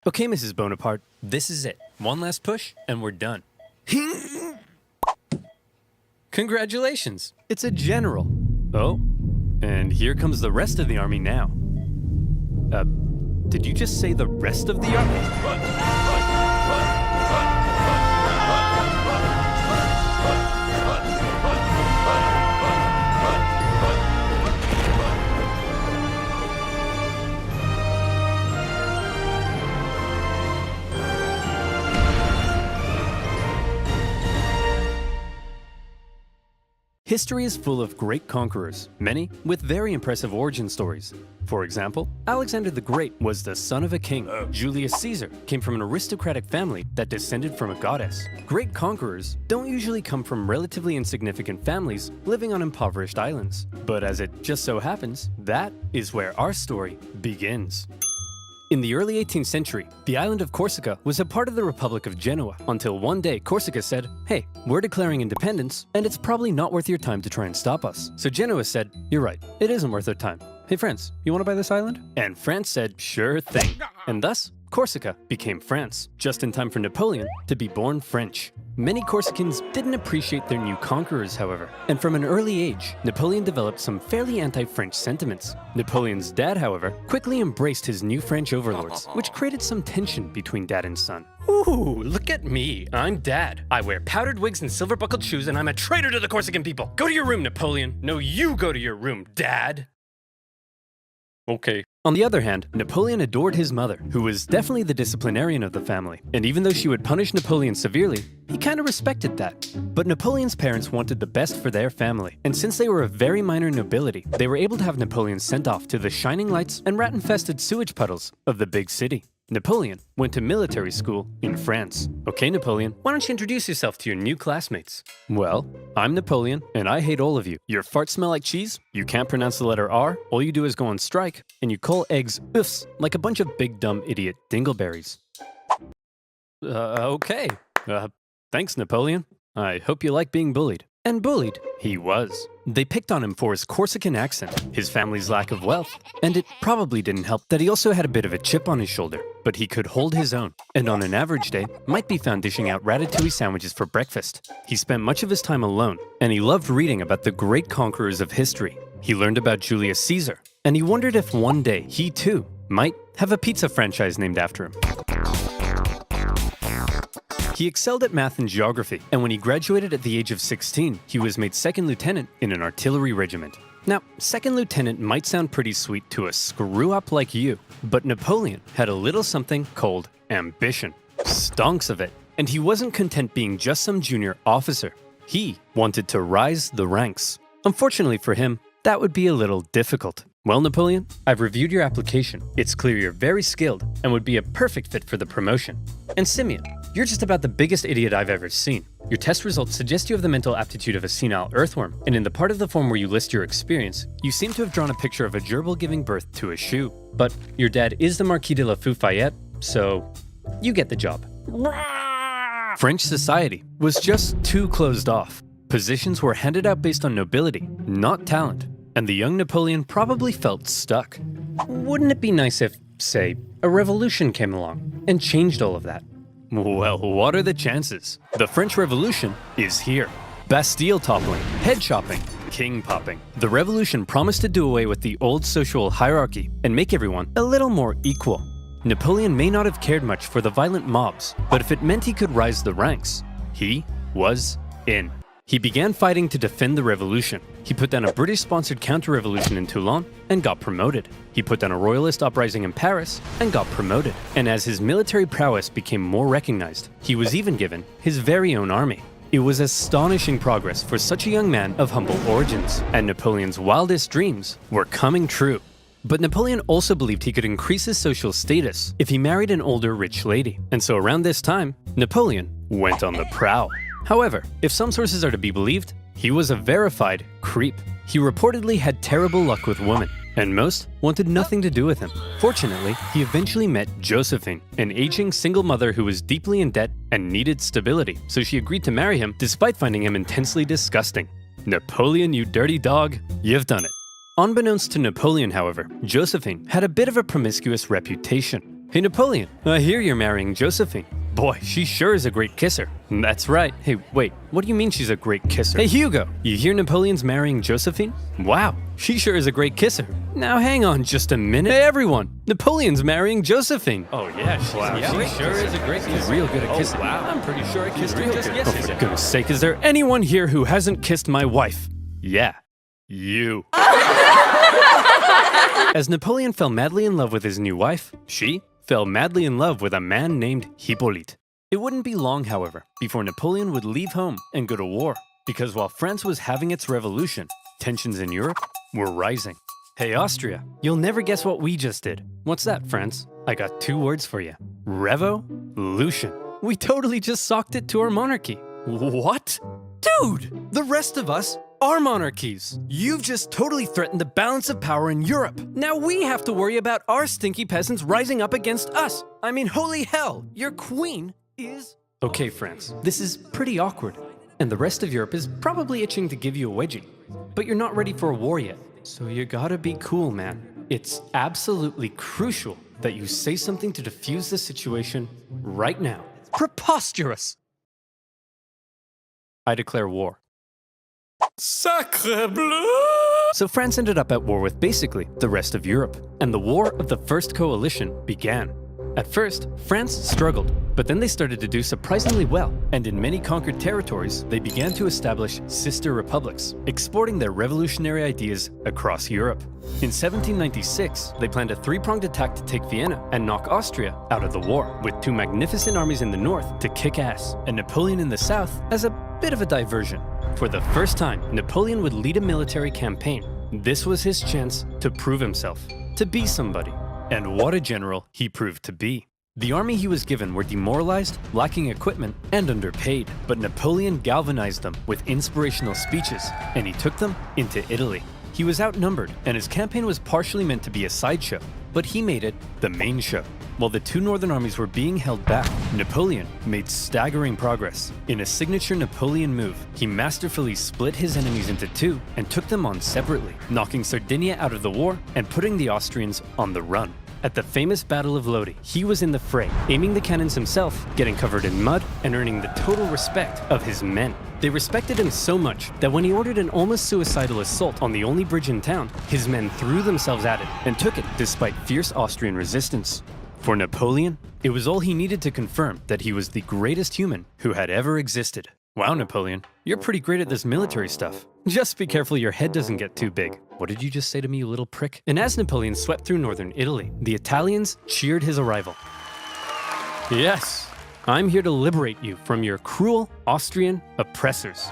Okay, Mrs. Bonaparte, this is it. One last push, and we're done. Congratulations, it's a general. Oh, and here comes the rest of the army now. Did you just say the rest of the army? History is full of great conquerors, many with very impressive origin stories. For example, Alexander the Great was the son of a king. Julius Caesar came from an aristocratic family that descended from a goddess. Great conquerors don't usually come from relatively insignificant families living on impoverished islands. But as it just so happens, that is where our story begins. In the early 18th century, the island of Corsica was a part of the Republic of Genoa, until one day Corsica said, "Hey, we're declaring independence, and it's probably not worth your time to try and stop us." So Genoa said, "You're right, it isn't worth their time. Hey France, you want to buy this island?" And France said, "Sure thing." And thus, Corsica became France, just in time for Napoleon to be born French. Many Corsicans didn't appreciate their new conquerors, however, and from an early age, Napoleon developed some fairly anti-French sentiments. Napoleon's dad, however, quickly embraced his new French overlords, which created some tension between dad and son. Ooh, look at me. I'm dad. I wear powdered wigs and silver-buckled shoes, and I'm a traitor to the Corsican people. Go to your room, Napoleon. No, you go to your room, Dad. Okay. On the other hand, Napoleon adored his mother, who was definitely the disciplinarian of the family. And even though she would punish Napoleon severely, he kind of respected that. But Napoleon's parents wanted the best for their family. And since they were of very minor nobility, they were able to have Napoleon sent off to the shining lights and rat-infested sewage puddles of the big city. Napoleon went to military school in France. Okay, Napoleon, why don't you introduce yourself to your new classmates? Well, I'm Napoleon, and I hate all of you. Your farts smell like cheese, you can't pronounce the letter R, all you do is go on strike, and you call eggs oofs like a bunch of big dumb idiot dingleberries. Okay. Thanks, Napoleon. I hope you like being bullied. And bullied he was. They picked on him for his Corsican accent, his family's lack of wealth, and it probably didn't help that he also had a bit of a chip on his shoulder. But he could hold his own, and on an average day, might be found dishing out ratatouille sandwiches for breakfast. He spent much of his time alone, and he loved reading about the great conquerors of history. He learned about Julius Caesar, and he wondered if one day he too might have a pizza franchise named after him. He excelled at math and geography, and when he graduated at the age of 16, he was made second lieutenant in an artillery regiment. Now, second lieutenant might sound pretty sweet to a screw-up like you, but Napoleon had a little something called ambition. Stonks of it. And he wasn't content being just some junior officer. He wanted to rise the ranks. Unfortunately for him, that would be a little difficult. Well, Napoleon, I've reviewed your application. It's clear you're very skilled and would be a perfect fit for the promotion. And Simeon, you're just about the biggest idiot I've ever seen. Your test results suggest you have the mental aptitude of a senile earthworm, and in the part of the form where you list your experience, you seem to have drawn a picture of a gerbil giving birth to a shoe. But your dad is the Marquis de la Fufayette, so you get the job. French society was just too closed off. Positions were handed out based on nobility, not talent, and the young Napoleon probably felt stuck. Wouldn't it be nice if, say, a revolution came along and changed all of that? Well, what are the chances? The French Revolution is here. Bastille toppling, head chopping, king popping. The revolution promised to do away with the old social hierarchy and make everyone a little more equal. Napoleon may not have cared much for the violent mobs, but if it meant he could rise the ranks, he was in. He began fighting to defend the revolution. He put down a British-sponsored counter-revolution in Toulon and got promoted. He put down a royalist uprising in Paris and got promoted. And as his military prowess became more recognized, he was even given his very own army. It was astonishing progress for such a young man of humble origins, and Napoleon's wildest dreams were coming true. But Napoleon also believed he could increase his social status if he married an older rich lady. And so around this time, Napoleon went on the prowl. However, if some sources are to be believed, he was a verified creep. He reportedly had terrible luck with women, and most wanted nothing to do with him. Fortunately, he eventually met Josephine, an aging single mother who was deeply in debt and needed stability, so she agreed to marry him despite finding him intensely disgusting. Napoleon, you dirty dog, you've done it. Unbeknownst to Napoleon, however, Josephine had a bit of a promiscuous reputation. Hey Napoleon, I hear you're marrying Josephine. Boy, she sure is a great kisser. That's right. Hey, wait, what do you mean she's a great kisser? Hey Hugo, you hear Napoleon's marrying Josephine? Wow, she sure is a great kisser. Now hang on just a minute. Hey everyone, Napoleon's marrying Josephine. Oh yeah, she sure is a great kisser. She's real good at kissing. Wow, I'm pretty sure I kissed her just yesterday. Oh, for goodness sake, is there anyone here who hasn't kissed my wife? Yeah, you. As Napoleon fell madly in love with his new wife, she fell madly in love with a man named Hippolyte. It wouldn't be long, however, before Napoleon would leave home and go to war, because while France was having its revolution, tensions in Europe were rising. Hey Austria, you'll never guess what we just did. What's that, France? I got 2 words for you. Revolution. We totally just socked it to our monarchy. What? Dude, the rest of us are monarchies. You've just totally threatened the balance of power in Europe. Now we have to worry about our stinky peasants rising up against us. I mean, holy hell, your queen is... Okay, France, this is pretty awkward. And the rest of Europe is probably itching to give you a wedgie. But you're not ready for a war yet. So you gotta be cool, man. It's absolutely crucial that you say something to defuse the situation right now. Preposterous! I declare war. Sacre bleu! So France ended up at war with basically the rest of Europe, and the War of the First Coalition began. At first, France struggled, but then they started to do surprisingly well, and in many conquered territories, they began to establish sister republics, exporting their revolutionary ideas across Europe. In 1796, they planned a 3-pronged attack to take Vienna and knock Austria out of the war, with 2 magnificent armies in the north to kick ass, and Napoleon in the south as a bit of a diversion. For the first time, Napoleon would lead a military campaign. This was his chance to prove himself, to be somebody. And what a general he proved to be. The army he was given were demoralized, lacking equipment, and underpaid. But Napoleon galvanized them with inspirational speeches, and he took them into Italy. He was outnumbered, and his campaign was partially meant to be a sideshow, but he made it the main show. While the 2 northern armies were being held back, Napoleon made staggering progress. In a signature Napoleon move, he masterfully split his enemies into 2 and took them on separately, knocking Sardinia out of the war and putting the Austrians on the run. At the famous Battle of Lodi, he was in the fray, aiming the cannons himself, getting covered in mud, and earning the total respect of his men. They respected him so much that when he ordered an almost suicidal assault on the only bridge in town, his men threw themselves at it and took it despite fierce Austrian resistance. For Napoleon, it was all he needed to confirm that he was the greatest human who had ever existed. Wow, Napoleon, you're pretty great at this military stuff. Just be careful your head doesn't get too big. What did you just say to me, you little prick? And as Napoleon swept through northern Italy, the Italians cheered his arrival. Yes, I'm here to liberate you from your cruel Austrian oppressors.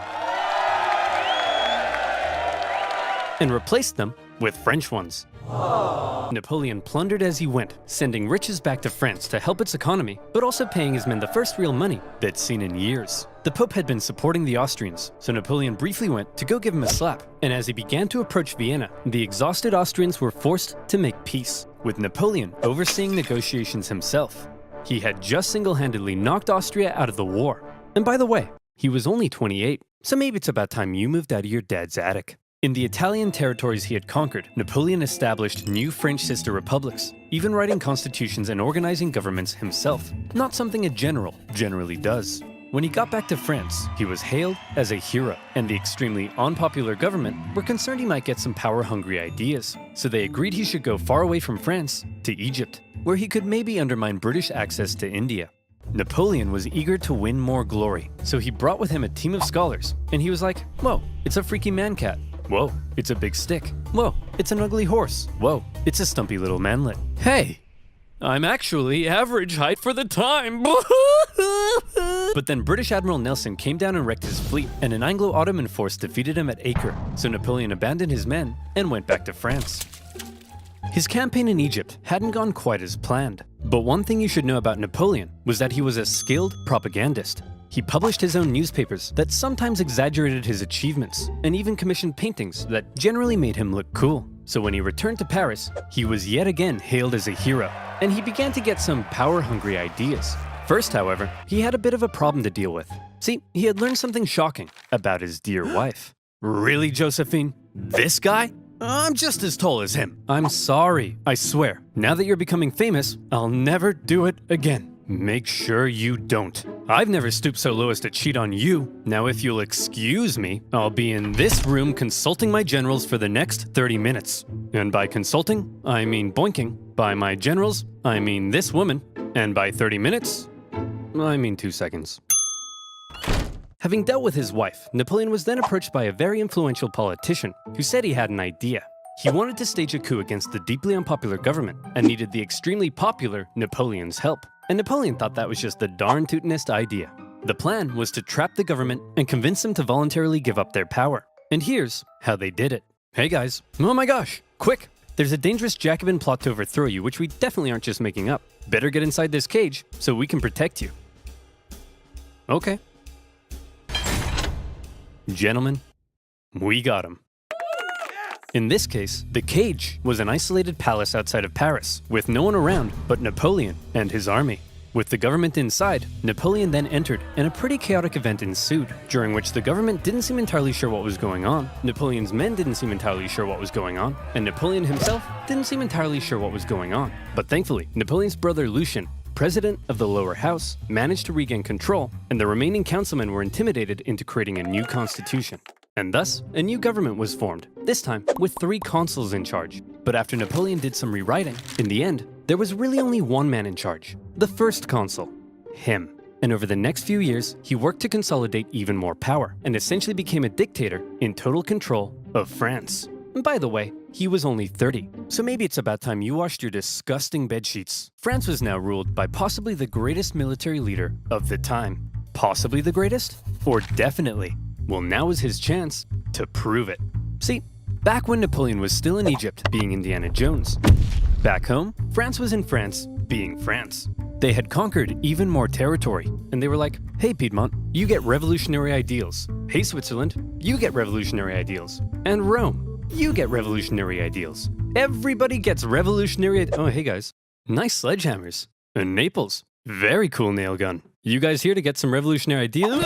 And replace them with French ones. Napoleon plundered as he went, sending riches back to France to help its economy, but also paying his men the first real money they'd seen in years. The Pope had been supporting the Austrians, so Napoleon briefly went to go give him a slap. And as he began to approach Vienna, the exhausted Austrians were forced to make peace, with Napoleon overseeing negotiations himself. He had just single-handedly knocked Austria out of the war. And by the way, he was only 28, so maybe it's about time you moved out of your dad's attic. In the Italian territories he had conquered, Napoleon established new French sister republics, even writing constitutions and organizing governments himself, not something a general generally does. When he got back to France, he was hailed as a hero, and the extremely unpopular government were concerned he might get some power-hungry ideas, so they agreed he should go far away from France to Egypt, where he could maybe undermine British access to India. Napoleon was eager to win more glory, so he brought with him a team of scholars, and he was like, whoa, it's a freaky man-cat. Whoa, it's a big stick. Whoa, it's an ugly horse. Whoa, it's a stumpy little manlet. Hey, I'm actually average height for the time. But then British Admiral Nelson came down and wrecked his fleet, and an Anglo-Ottoman force defeated him at Acre, so Napoleon abandoned his men and went back to France. His campaign in Egypt hadn't gone quite as planned, but one thing you should know about Napoleon was that he was a skilled propagandist. He published his own newspapers that sometimes exaggerated his achievements, and even commissioned paintings that generally made him look cool. So when he returned to Paris, he was yet again hailed as a hero, and he began to get some power-hungry ideas. First, however, he had a bit of a problem to deal with. See, he had learned something shocking about his dear wife. Really, Josephine? This guy? I'm just as tall as him. I'm sorry, I swear. Now that you're becoming famous, I'll never do it again. Make sure you don't. I've never stooped so low as to cheat on you. Now if you'll excuse me, I'll be in this room consulting my generals for the next 30 minutes. And by consulting, I mean boinking. By my generals, I mean this woman. And by 30 minutes, I mean 2 seconds. Having dealt with his wife, Napoleon was then approached by a very influential politician who said he had an idea. He wanted to stage a coup against the deeply unpopular government and needed the extremely popular Napoleon's help. And Napoleon thought that was just the darn tootinest idea. The plan was to trap the government and convince them to voluntarily give up their power. And here's how they did it. Hey guys, oh my gosh, quick! There's a dangerous Jacobin plot to overthrow you, which we definitely aren't just making up. Better get inside this cage so we can protect you. Okay. Gentlemen, we got him. In this case, the cage was an isolated palace outside of Paris, with no one around but Napoleon and his army. With the government inside, Napoleon then entered, and a pretty chaotic event ensued, during which the government didn't seem entirely sure what was going on, Napoleon's men didn't seem entirely sure what was going on, and Napoleon himself didn't seem entirely sure what was going on. But thankfully, Napoleon's brother Lucien, president of the lower house, managed to regain control, and the remaining councilmen were intimidated into creating a new constitution. And thus, a new government was formed, this time with 3 consuls in charge. But after Napoleon did some rewriting, in the end, there was really only one man in charge, the first consul, him. And over the next few years, he worked to consolidate even more power, and essentially became a dictator in total control of France. And by the way, he was only 30, so maybe it's about time you washed your disgusting bedsheets. France was now ruled by possibly the greatest military leader of the time. Possibly the greatest? Or definitely? Well, now was his chance to prove it. See, back when Napoleon was still in Egypt, being Indiana Jones. Back home, France was in France, being France. They had conquered even more territory, and they were like, hey Piedmont, you get revolutionary ideals. Hey Switzerland, you get revolutionary ideals. And Rome, you get revolutionary ideals. Everybody gets revolutionary Oh, hey guys, nice sledgehammers. And Naples, very cool nail gun. You guys here to get some revolutionary ideals?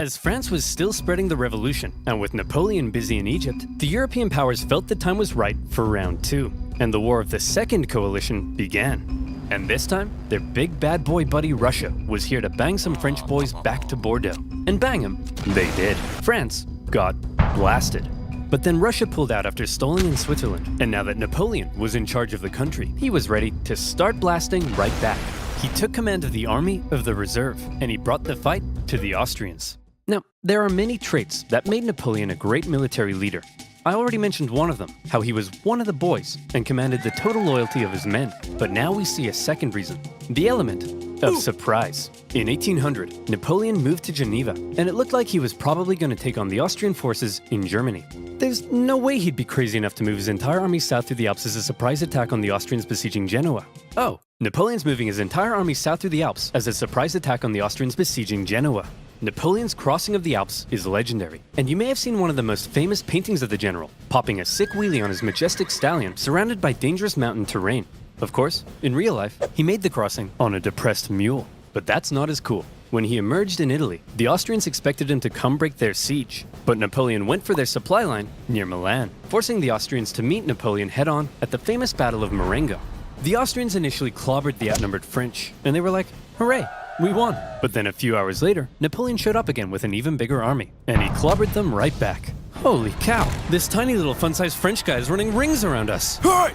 As France was still spreading the revolution, and with Napoleon busy in Egypt, the European powers felt the time was right for round 2, and the War of the Second Coalition began. And this time, their big bad boy buddy Russia was here to bang some French boys back to Bordeaux. And bang them, they did. France got blasted. But then Russia pulled out after stalling in Switzerland, and now that Napoleon was in charge of the country, he was ready to start blasting right back. He took command of the Army of the Reserve, and he brought the fight to the Austrians. Now, there are many traits that made Napoleon a great military leader. I already mentioned one of them, how he was one of the boys and commanded the total loyalty of his men. But now we see a second reason, the element of surprise. In 1800, Napoleon moved to Geneva, and it looked like he was probably going to take on the Austrian forces in Germany. There's no way he'd be crazy enough to move his entire army south through the Alps as a surprise attack on the Austrians besieging Genoa. Oh, Napoleon's moving his entire army south through the Alps as a surprise attack on the Austrians besieging Genoa. Napoleon's crossing of the Alps is legendary, and you may have seen one of the most famous paintings of the general, popping a sick wheelie on his majestic stallion surrounded by dangerous mountain terrain. Of course, in real life, he made the crossing on a depressed mule, but that's not as cool. When he emerged in Italy, the Austrians expected him to come break their siege, but Napoleon went for their supply line near Milan, forcing the Austrians to meet Napoleon head-on at the famous Battle of Marengo. The Austrians initially clobbered the outnumbered French, and they were like, hooray, we won. But then a few hours later, Napoleon showed up again with an even bigger army, and he clobbered them right back. Holy cow, this tiny little fun-sized French guy is running rings around us. Hey!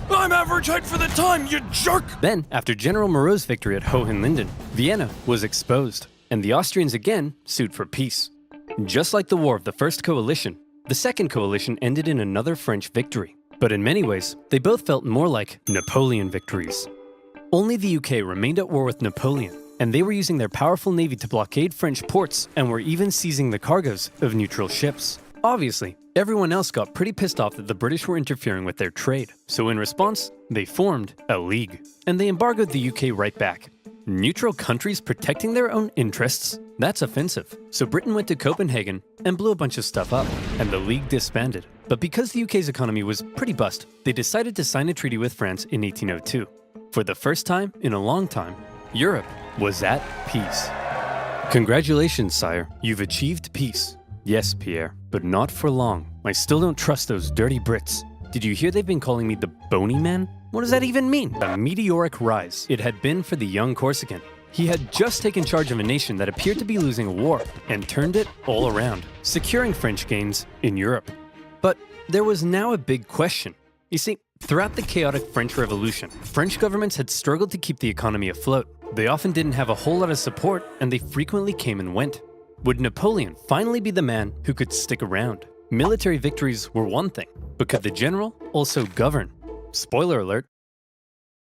I'm average height for the time, you jerk! Then, after General Moreau's victory at Hohenlinden, Vienna was exposed, and the Austrians again sued for peace. Just like the War of the First Coalition, the Second Coalition ended in another French victory. But in many ways, they both felt more like Napoleon victories. Only the UK remained at war with Napoleon, and they were using their powerful navy to blockade French ports and were even seizing the cargoes of neutral ships. Obviously, everyone else got pretty pissed off that the British were interfering with their trade, so in response, they formed a league, and they embargoed the UK right back. Neutral countries protecting their own interests? That's offensive. So Britain went to Copenhagen and blew a bunch of stuff up, and the league disbanded. But because the UK's economy was pretty bust, they decided to sign a treaty with France in 1802. For the first time in a long time, Europe was at peace. Congratulations, sire, you've achieved peace. Yes, Pierre, but not for long. I still don't trust those dirty Brits. Did you hear they've been calling me the Bony Man? What does that even mean? A meteoric rise it had been for the young Corsican. He had just taken charge of a nation that appeared to be losing a war and turned it all around, securing French gains in Europe. But there was now a big question. You see, throughout the chaotic French Revolution, French governments had struggled to keep the economy afloat. They often didn't have a whole lot of support, and they frequently came and went. Would Napoleon finally be the man who could stick around? Military victories were one thing, but could the general also govern? Spoiler alert.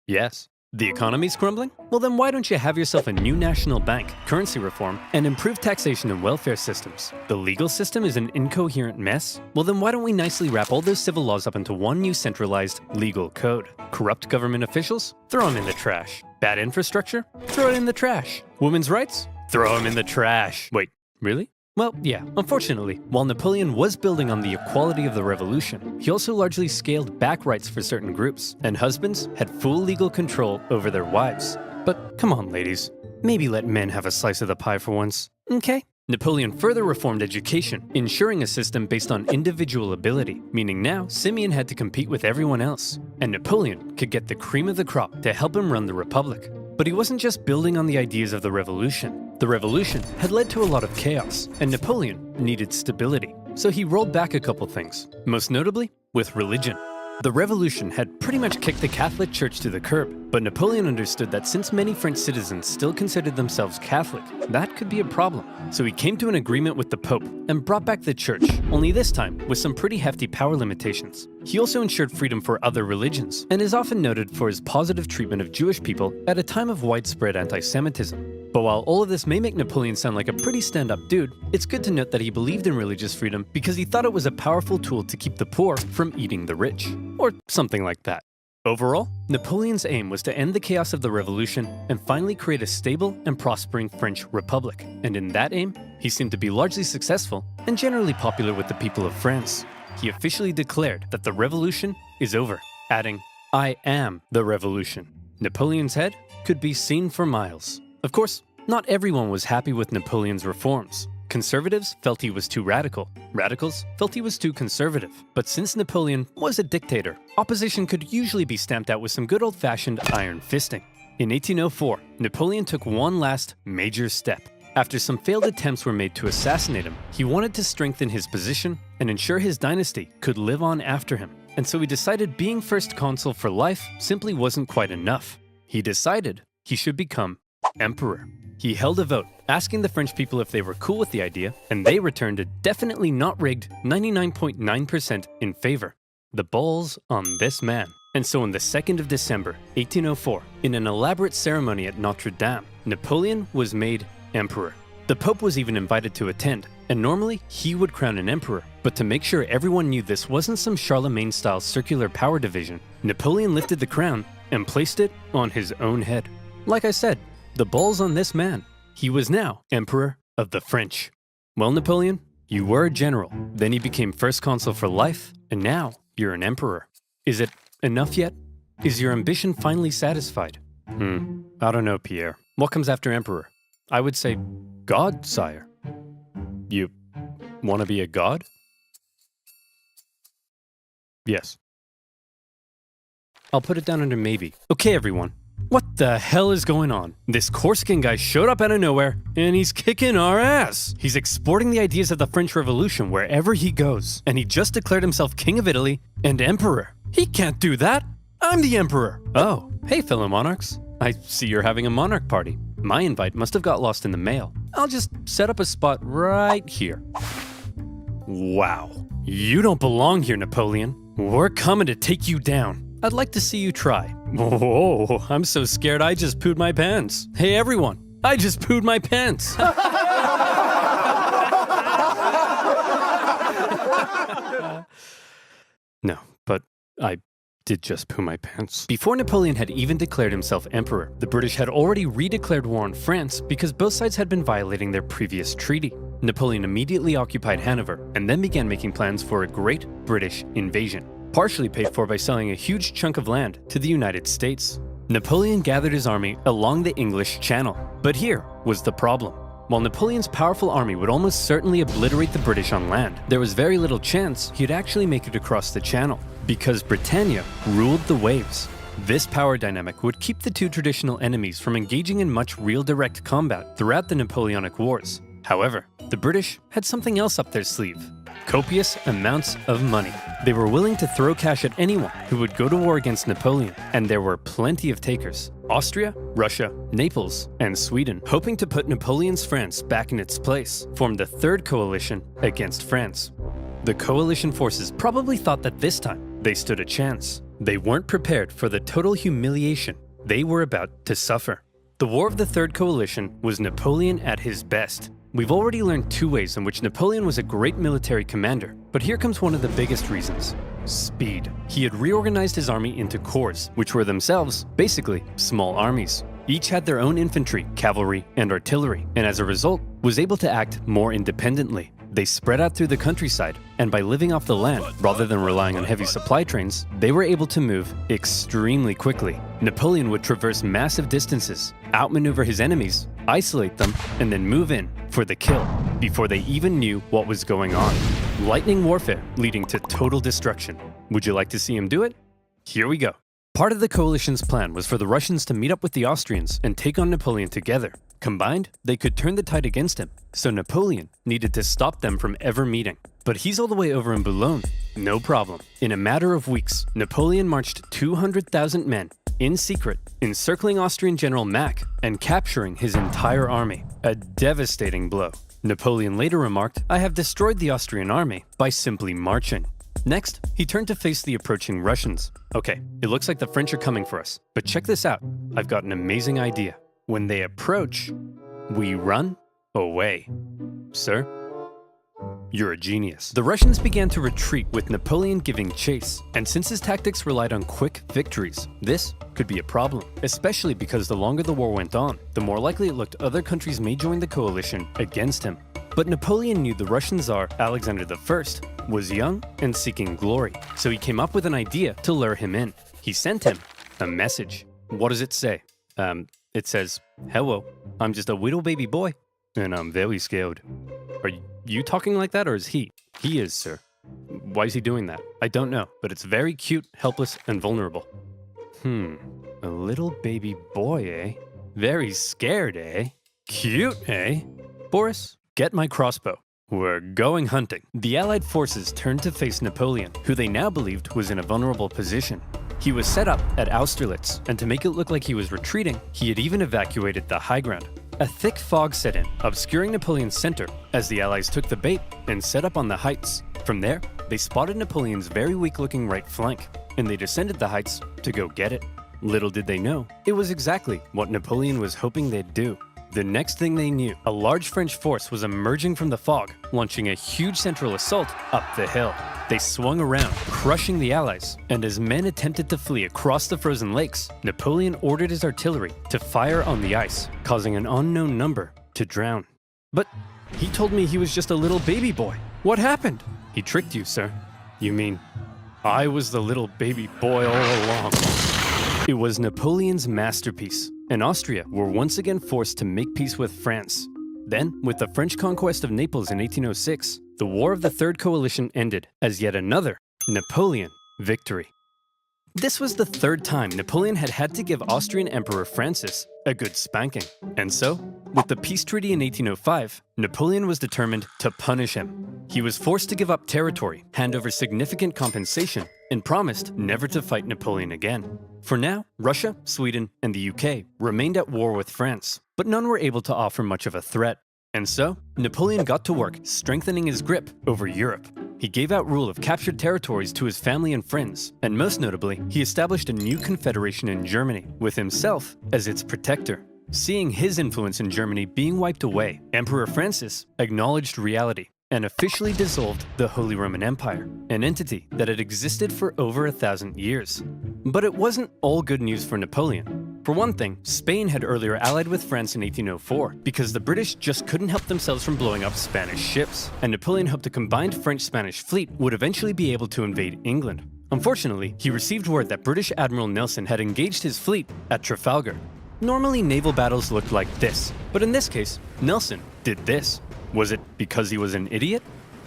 Yes. The economy's crumbling? Well, then why don't you have yourself a new national bank, currency reform, and improved taxation and welfare systems? The legal system is an incoherent mess? Well, then why don't we nicely wrap all those civil laws up into one new centralized legal code? Corrupt government officials? Throw them in the trash. Bad infrastructure? Throw it in the trash. Women's rights? Throw them in the trash. Wait, really? Well, yeah, unfortunately, while Napoleon was building on the equality of the revolution, he also largely scaled back rights for certain groups, and husbands had full legal control over their wives. But come on, ladies, maybe let men have a slice of the pie for once, okay? Napoleon further reformed education, ensuring a system based on individual ability, meaning now Simeon had to compete with everyone else, and Napoleon could get the cream of the crop to help him run the republic. But he wasn't just building on the ideas of the revolution. The revolution had led to a lot of chaos, and Napoleon needed stability. So he rolled back a couple things, most notably with religion. The revolution had pretty much kicked the Catholic Church to the curb, but Napoleon understood that since many French citizens still considered themselves Catholic, that could be a problem. So he came to an agreement with the Pope and brought back the Church, only this time with some pretty hefty power limitations. He also ensured freedom for other religions, and is often noted for his positive treatment of Jewish people at a time of widespread anti-Semitism. But while all of this may make Napoleon sound like a pretty stand-up dude, it's good to note that he believed in religious freedom because he thought it was a powerful tool to keep the poor from eating the rich. Or something like that. Overall, Napoleon's aim was to end the chaos of the revolution and finally create a stable and prospering French republic. And in that aim, he seemed to be largely successful and generally popular with the people of France. He officially declared that the revolution is over, adding, "I am the revolution." Napoleon's head could be seen for miles. Of course, not everyone was happy with Napoleon's reforms. Conservatives felt he was too radical. Radicals felt he was too conservative. But since Napoleon was a dictator, opposition could usually be stamped out with some good old-fashioned iron fisting. In 1804, Napoleon took one last major step. After some failed attempts were made to assassinate him, he wanted to strengthen his position and ensure his dynasty could live on after him. And so he decided being first consul for life simply wasn't quite enough. He decided he should become emperor. He held a vote, asking the French people if they were cool with the idea, and they returned a definitely not rigged 99.9% in favor. The ball's on this man. And so on the 2nd of December, 1804, in an elaborate ceremony at Notre Dame, Napoleon was made emperor. The Pope was even invited to attend, and normally he would crown an emperor. But to make sure everyone knew this wasn't some Charlemagne-style circular power division, Napoleon lifted the crown and placed it on his own head. Like I said, the ball's on this man. He was now Emperor of the French. Well, Napoleon, you were a general, then you became first consul for life, and now you're an emperor. Is it enough yet? Is your ambition finally satisfied? I don't know, Pierre. What comes after emperor? I would say God, sire. You want to be a god? Yes. I'll put it down under maybe. Okay, everyone. What the hell is going on? This Corsican guy showed up out of nowhere, and he's kicking our ass. He's exporting the ideas of the French Revolution wherever he goes, and he just declared himself King of Italy and Emperor. He can't do that. I'm the Emperor. Oh, hey fellow monarchs. I see you're having a monarch party. My invite must have got lost in the mail. I'll just set up a spot right here. Wow. You don't belong here, Napoleon. We're coming to take you down. I'd like to see you try. Whoa, I'm so scared I just pooed my pants. Hey everyone, I just pooed my pants. No, but I did just poo my pants. Before Napoleon had even declared himself emperor, the British had already redeclared war on France because both sides had been violating their previous treaty. Napoleon immediately occupied Hanover and then began making plans for a great British invasion, partially paid for by selling a huge chunk of land to the United States. Napoleon gathered his army along the English Channel, but here was the problem. While Napoleon's powerful army would almost certainly obliterate the British on land, there was very little chance he'd actually make it across the Channel, because Britannia ruled the waves. This power dynamic would keep the two traditional enemies from engaging in much real direct combat throughout the Napoleonic Wars. However, the British had something else up their sleeve: copious amounts of money. They were willing to throw cash at anyone who would go to war against Napoleon, and there were plenty of takers: Austria, Russia, Naples, and Sweden, hoping to put Napoleon's France back in its place, formed the Third Coalition against France. The coalition forces probably thought that this time they stood a chance. They weren't prepared for the total humiliation they were about to suffer. The War of the Third Coalition was Napoleon at his best. We've already learned two ways in which Napoleon was a great military commander, but here comes one of the biggest reasons: speed. He had reorganized his army into corps, which were themselves basically small armies. Each had their own infantry, cavalry, and artillery, and as a result, was able to act more independently. They spread out through the countryside, and by living off the land rather than relying on heavy supply trains, they were able to move extremely quickly. Napoleon would traverse massive distances, outmaneuver his enemies, isolate them, and then move in for the kill before they even knew what was going on. Lightning warfare leading to total destruction. Would you like to see him do it? Here we go. Part of the coalition's plan was for the Russians to meet up with the Austrians and take on Napoleon together. Combined, they could turn the tide against him, so Napoleon needed to stop them from ever meeting. But he's all the way over in Boulogne. No problem. In a matter of weeks, Napoleon marched 200,000 men in secret, encircling Austrian General Mack and capturing his entire army. A devastating blow. Napoleon later remarked, "I have destroyed the Austrian army by simply marching." Next, he turned to face the approaching Russians. "Okay, it looks like the French are coming for us, but check this out. I've got an amazing idea. When they approach, we run away." Sir, you're a genius. The Russians began to retreat with Napoleon giving chase, and since his tactics relied on quick victories, this could be a problem, especially because the longer the war went on, the more likely it looked other countries may join the coalition against him. But Napoleon knew the Russian Tsar, Alexander I, was young and seeking glory, so he came up with an idea to lure him in. He sent him a message. What does it say? It says, "Hello, I'm just a little baby boy, and I'm very scared." Are you talking like that, or is he? He is, sir. Why is he doing that? I don't know, but it's very cute, helpless, and vulnerable. A little baby boy, eh? Very scared, eh? Cute, eh? Boris, get my crossbow. We're going hunting. The Allied forces turned to face Napoleon, who they now believed was in a vulnerable position. He was set up at Austerlitz, and to make it look like he was retreating, he had even evacuated the high ground. A thick fog set in, obscuring Napoleon's center as the Allies took the bait and set up on the heights. From there, they spotted Napoleon's very weak-looking right flank, and they descended the heights to go get it. Little did they know, it was exactly what Napoleon was hoping they'd do. The next thing they knew, a large French force was emerging from the fog, launching a huge central assault up the hill. They swung around, crushing the Allies, and as men attempted to flee across the frozen lakes, Napoleon ordered his artillery to fire on the ice, causing an unknown number to drown. But he told me he was just a little baby boy. What happened? He tricked you, sir. You mean I was the little baby boy all along? It was Napoleon's masterpiece, and Austria were once again forced to make peace with France. Then, with the French conquest of Naples in 1806, the War of the Third Coalition ended as yet another Napoleon victory. This was the third time Napoleon had had to give Austrian Emperor Francis a good spanking. And so, with the peace treaty in 1805, Napoleon was determined to punish him. He was forced to give up territory, hand over significant compensation, and promised never to fight Napoleon again. For now, Russia, Sweden, and the UK remained at war with France, but none were able to offer much of a threat. And so, Napoleon got to work strengthening his grip over Europe. He gave out rule of captured territories to his family and friends, and most notably, he established a new confederation in Germany, with himself as its protector. Seeing his influence in Germany being wiped away, Emperor Francis acknowledged reality and officially dissolved the Holy Roman Empire, an entity that had existed for over 1,000 years. But it wasn't all good news for Napoleon. For one thing, Spain had earlier allied with France in 1804 because the British just couldn't help themselves from blowing up Spanish ships, and Napoleon hoped a combined French-Spanish fleet would eventually be able to invade England. Unfortunately, he received word that British Admiral Nelson had engaged his fleet at Trafalgar. Normally, naval battles looked like this, but in this case, Nelson did this. Was it because he was an idiot?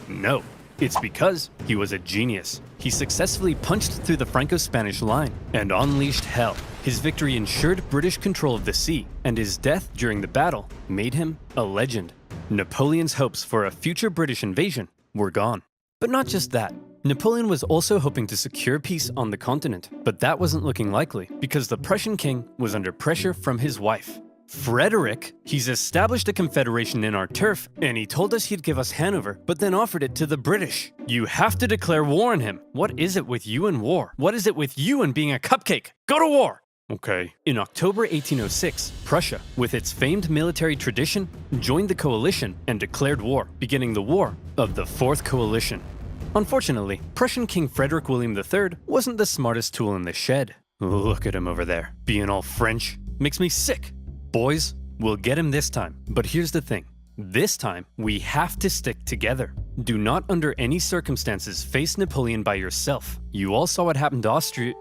No. It's because he was a genius. He successfully punched through the Franco-Spanish line and unleashed hell. His victory ensured British control of the sea, and his death during the battle made him a legend. Napoleon's hopes for a future British invasion were gone. But not just that. Napoleon was also hoping to secure peace on the continent, but that wasn't looking likely because the Prussian king was under pressure from his wife. Frederick, he's established a confederation in our turf, and he told us he'd give us Hanover, but then offered it to the British. You have to declare war on him. What is it with you and war? What is it with you and being a cupcake? Go to war! Okay. In October 1806, Prussia, with its famed military tradition, joined the coalition and declared war, beginning the War of the Fourth Coalition. Unfortunately, Prussian King Frederick William III wasn't the smartest tool in the shed. Look at him over there, being all French. Makes me sick. Boys, we'll get him this time. But here's the thing. This time, we have to stick together. Do not under any circumstances face Napoleon by yourself. You all saw what happened to Austria.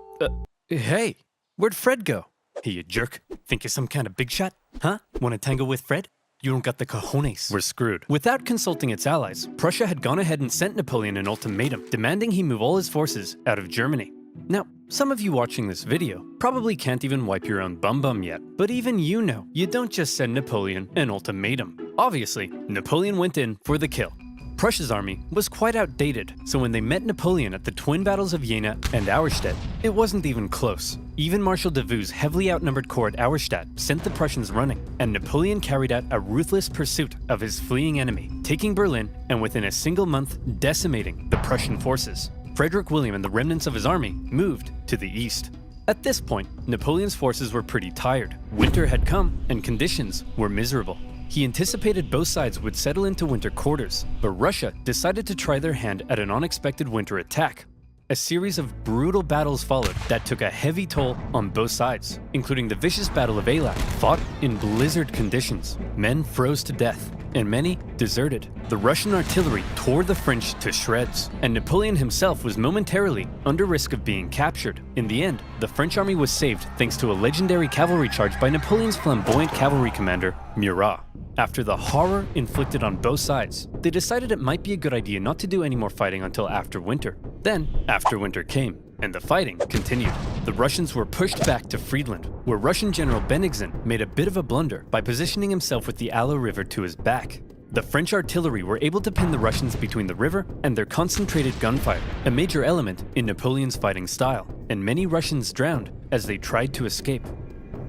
Hey, where'd Fred go? Hey, you jerk. Think you're some kind of big shot? Huh? Want to tangle with Fred? You don't got the cojones. We're screwed. Without consulting its allies, Prussia had gone ahead and sent Napoleon an ultimatum, demanding he move all his forces out of Germany. Now, some of you watching this video probably can't even wipe your own bum yet, but even you know, you don't just send Napoleon an ultimatum. Obviously, Napoleon went in for the kill. Prussia's army was quite outdated, so when they met Napoleon at the twin battles of Jena and Auerstedt, it wasn't even close. Even Marshal Davout's heavily outnumbered corps at Auerstedt sent the Prussians running, and Napoleon carried out a ruthless pursuit of his fleeing enemy, taking Berlin and within a single month decimating the Prussian forces. Frederick William and the remnants of his army moved to the east. At this point, Napoleon's forces were pretty tired. Winter had come, and conditions were miserable. He anticipated both sides would settle into winter quarters, but Russia decided to try their hand at an unexpected winter attack. A series of brutal battles followed that took a heavy toll on both sides, including the vicious Battle of Eylau, fought in blizzard conditions. Men froze to death, and many deserted. The Russian artillery tore the French to shreds, and Napoleon himself was momentarily under risk of being captured. In the end, the French army was saved thanks to a legendary cavalry charge by Napoleon's flamboyant cavalry commander, Murat. After the horror inflicted on both sides, they decided it might be a good idea not to do any more fighting until after winter. Then, after winter came, and the fighting continued. The Russians were pushed back to Friedland, where Russian General Bennigsen made a bit of a blunder by positioning himself with the Aller River to his back. The French artillery were able to pin the Russians between the river and their concentrated gunfire, a major element in Napoleon's fighting style, and many Russians drowned as they tried to escape.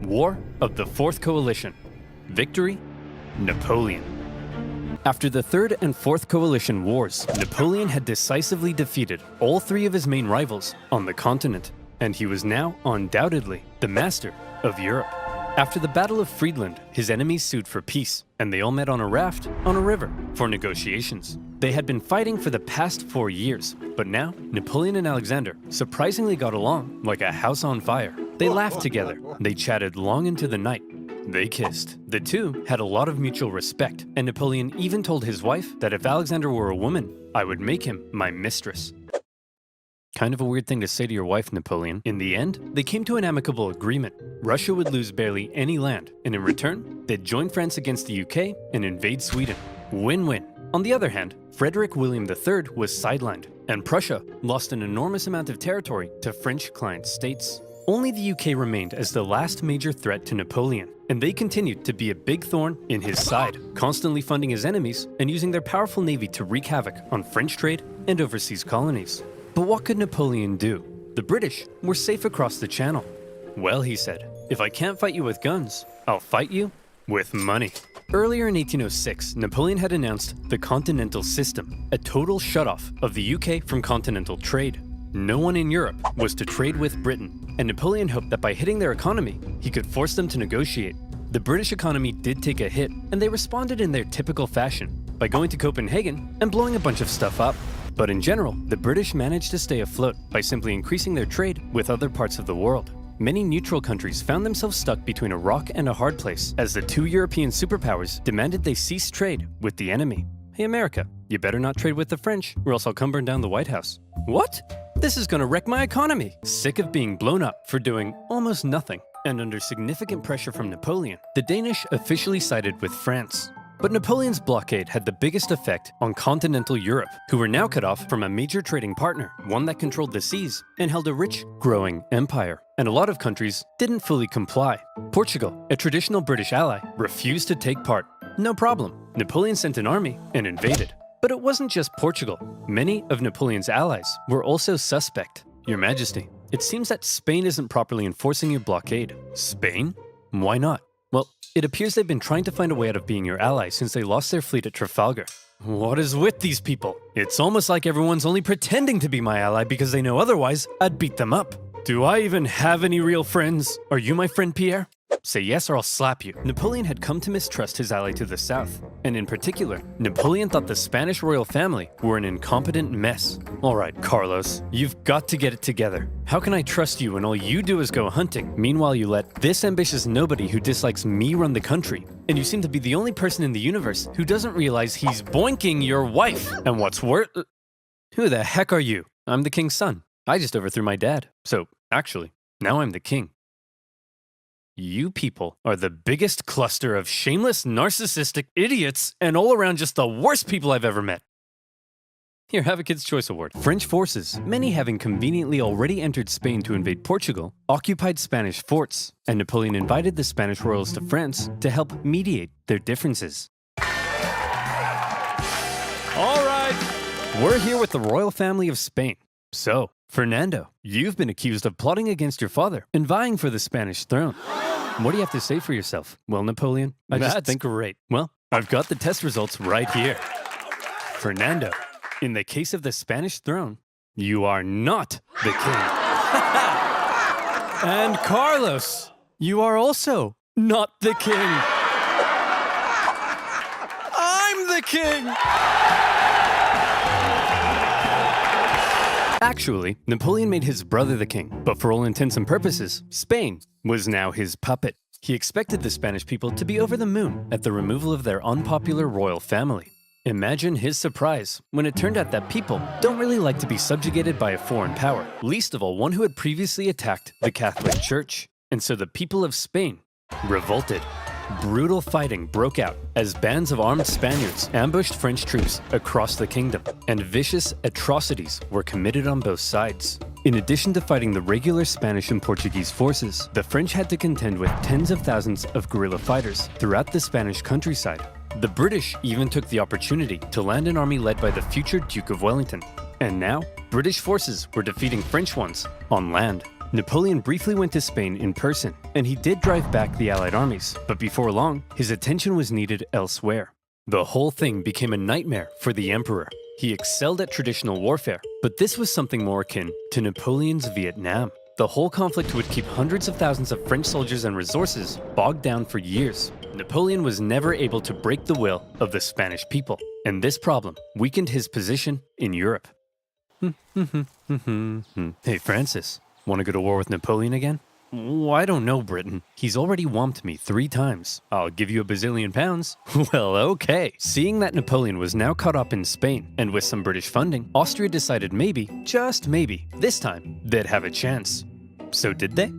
War of the Fourth Coalition. Victory? Napoleon. After the Third and Fourth Coalition Wars, Napoleon had decisively defeated all three of his main rivals on the continent, and he was now undoubtedly the master of Europe. After the Battle of Friedland, his enemies sued for peace, and they all met on a raft on a river for negotiations. They had been fighting for the past 4 years, but now Napoleon and Alexander surprisingly got along like a house on fire. They laughed together, they chatted long into the night. They kissed. The two had a lot of mutual respect, and Napoleon even told his wife that if Alexander were a woman, I would make him my mistress. Kind of a weird thing to say to your wife, Napoleon. In the end, they came to an amicable agreement. Russia would lose barely any land, and in return, they'd join France against the UK and invade Sweden. Win-win. On the other hand, Frederick William III was sidelined, and Prussia lost an enormous amount of territory to French client states. Only the UK remained as the last major threat to Napoleon, and they continued to be a big thorn in his side, constantly funding his enemies and using their powerful navy to wreak havoc on French trade and overseas colonies. But what could Napoleon do? The British were safe across the channel. Well, he said, if I can't fight you with guns, I'll fight you with money. Earlier in 1806, Napoleon had announced the Continental System, a total shutoff of the UK from continental trade. No one in Europe was to trade with Britain, and Napoleon hoped that by hitting their economy, he could force them to negotiate. The British economy did take a hit, and they responded in their typical fashion, by going to Copenhagen and blowing a bunch of stuff up. But in general, the British managed to stay afloat by simply increasing their trade with other parts of the world. Many neutral countries found themselves stuck between a rock and a hard place, as the two European superpowers demanded they cease trade with the enemy. Hey America, you better not trade with the French, or else I'll come burn down the White House. What? This is gonna wreck my economy! Sick of being blown up for doing almost nothing, and under significant pressure from Napoleon, the Danish officially sided with France. But Napoleon's blockade had the biggest effect on continental Europe, who were now cut off from a major trading partner, one that controlled the seas and held a rich, growing empire. And a lot of countries didn't fully comply. Portugal, a traditional British ally, refused to take part. No problem. Napoleon sent an army and invaded. But it wasn't just Portugal. Many of Napoleon's allies were also suspect. Your Majesty, it seems that Spain isn't properly enforcing your blockade. Spain? Why not? Well, it appears they've been trying to find a way out of being your ally since they lost their fleet at Trafalgar. What is with these people? It's almost like everyone's only pretending to be my ally because they know otherwise I'd beat them up. Do I even have any real friends? Are you my friend, Pierre? Say yes or I'll slap you. Napoleon had come to mistrust his ally to the south, and in particular, Napoleon thought the Spanish royal family were an incompetent mess. All right, Carlos, you've got to get it together. How can I trust you when all you do is go hunting? Meanwhile, you let this ambitious nobody who dislikes me run the country, and you seem to be the only person in the universe who doesn't realize he's boinking your wife. And what's worse, who the heck are you? I'm the king's son. I just overthrew my dad. So, actually, now I'm the king. You people are the biggest cluster of shameless, narcissistic idiots and all around just the worst people I've ever met. Here, have a Kid's Choice Award. French forces, many having conveniently already entered Spain to invade Portugal, occupied Spanish forts, and Napoleon invited the Spanish royals to France to help mediate their differences. All right, we're here with the royal family of Spain. So, Fernando, you've been accused of plotting against your father and vying for the Spanish throne. What do you have to say for yourself? Well, Napoleon, I just think great. Well, I've got the test results right here. Fernando, in the case of the Spanish throne, you are not the king. And Carlos, you are also not the king. I'm the king! Actually, Napoleon made his brother the king, but for all intents and purposes, Spain was now his puppet. He expected the Spanish people to be over the moon at the removal of their unpopular royal family. Imagine his surprise when it turned out that people don't really like to be subjugated by a foreign power, least of all one who had previously attacked the Catholic Church. And so the people of Spain revolted. Brutal fighting broke out as bands of armed Spaniards ambushed French troops across the kingdom, and vicious atrocities were committed on both sides. In addition to fighting the regular Spanish and Portuguese forces, the French had to contend with tens of thousands of guerrilla fighters throughout the Spanish countryside. The British even took the opportunity to land an army led by the future Duke of Wellington. And now, British forces were defeating French ones on land. Napoleon briefly went to Spain in person, and he did drive back the Allied armies, but before long, his attention was needed elsewhere. The whole thing became a nightmare for the emperor. He excelled at traditional warfare, but this was something more akin to Napoleon's Vietnam. The whole conflict would keep hundreds of thousands of French soldiers and resources bogged down for years. Napoleon was never able to break the will of the Spanish people, and this problem weakened his position in Europe. Hey, Francis. Want to go to war with Napoleon again? Oh, I don't know, Britain. He's already whomped me 3 times. I'll give you £1 bazillion. Well, okay. Seeing that Napoleon was now caught up in Spain, and with some British funding, Austria decided maybe, just maybe, this time, they'd have a chance. So did they?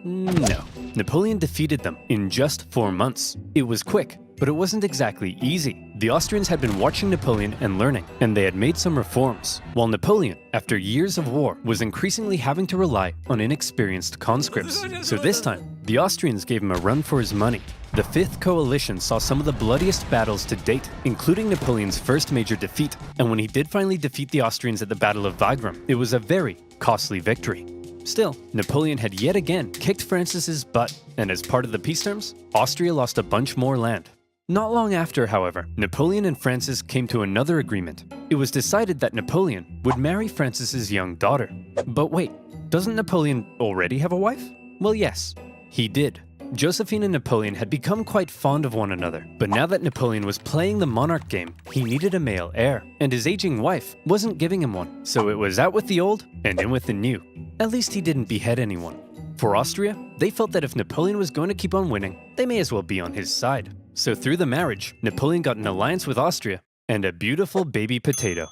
No. Napoleon defeated them in just 4 months. It was quick, but it wasn't exactly easy. The Austrians had been watching Napoleon and learning, and they had made some reforms, while Napoleon, after years of war, was increasingly having to rely on inexperienced conscripts. So this time, the Austrians gave him a run for his money. The Fifth Coalition saw some of the bloodiest battles to date, including Napoleon's first major defeat, and when he did finally defeat the Austrians at the Battle of Wagram, it was a very costly victory. Still, Napoleon had yet again kicked Francis's butt, and as part of the peace terms, Austria lost a bunch more land. Not long after, however, Napoleon and Francis came to another agreement. It was decided that Napoleon would marry Francis's young daughter. But wait, doesn't Napoleon already have a wife? Well, yes, he did. Josephine and Napoleon had become quite fond of one another, but now that Napoleon was playing the monarch game, he needed a male heir, and his aging wife wasn't giving him one, so it was out with the old and in with the new. At least he didn't behead anyone. For Austria, they felt that if Napoleon was going to keep on winning, they may as well be on his side. So through the marriage, Napoleon got an alliance with Austria and a beautiful baby potato.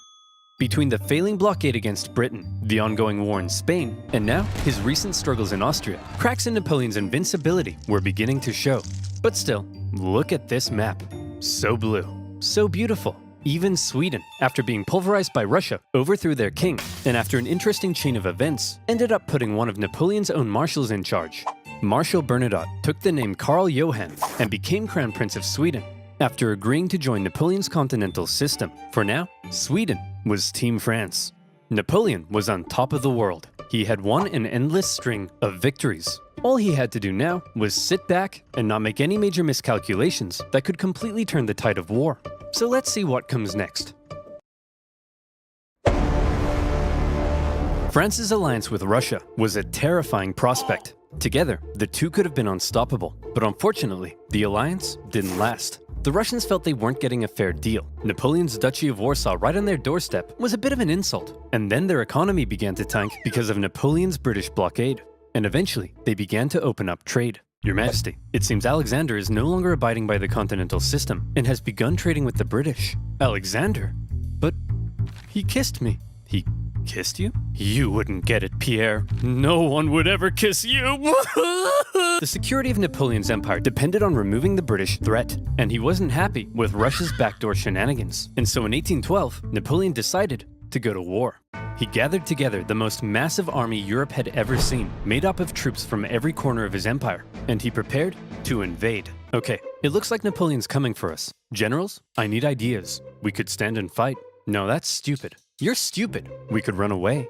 Between the failing blockade against Britain, the ongoing war in Spain, and now his recent struggles in Austria, cracks in Napoleon's invincibility were beginning to show. But still, look at this map. so blue, so beautiful. Even Sweden, after being pulverized by Russia, overthrew their king, and after an interesting chain of events, ended up putting one of Napoleon's own marshals in charge. Marshal Bernadotte took the name Karl Johan and became Crown Prince of Sweden, after agreeing to join Napoleon's continental system. For now, Sweden was Team France. Napoleon was on top of the world. He had won an endless string of victories. All he had to do now was sit back and not make any major miscalculations that could completely turn the tide of war. So let's see what comes next. France's alliance with Russia was a terrifying prospect. Together, the two could have been unstoppable, but unfortunately, the alliance didn't last. The Russians felt they weren't getting a fair deal. Napoleon's Duchy of Warsaw right on their doorstep was a bit of an insult, and then their economy began to tank because of Napoleon's British blockade. And eventually, they began to open up trade. Your Majesty, it seems Alexander is no longer abiding by the continental system and has begun trading with the British. Alexander? But he kissed me. He kissed you? You wouldn't get it, Pierre. No one would ever kiss you. The security of Napoleon's empire depended on removing the British threat, and he wasn't happy with Russia's backdoor shenanigans. And so in 1812, Napoleon decided to go to war. He gathered together the most massive army Europe had ever seen, made up of troops from every corner of his empire, and he prepared to invade. Okay, it looks like Napoleon's coming for us. Generals, I need ideas. We could stand and fight. No, that's stupid. You're stupid. We could run away.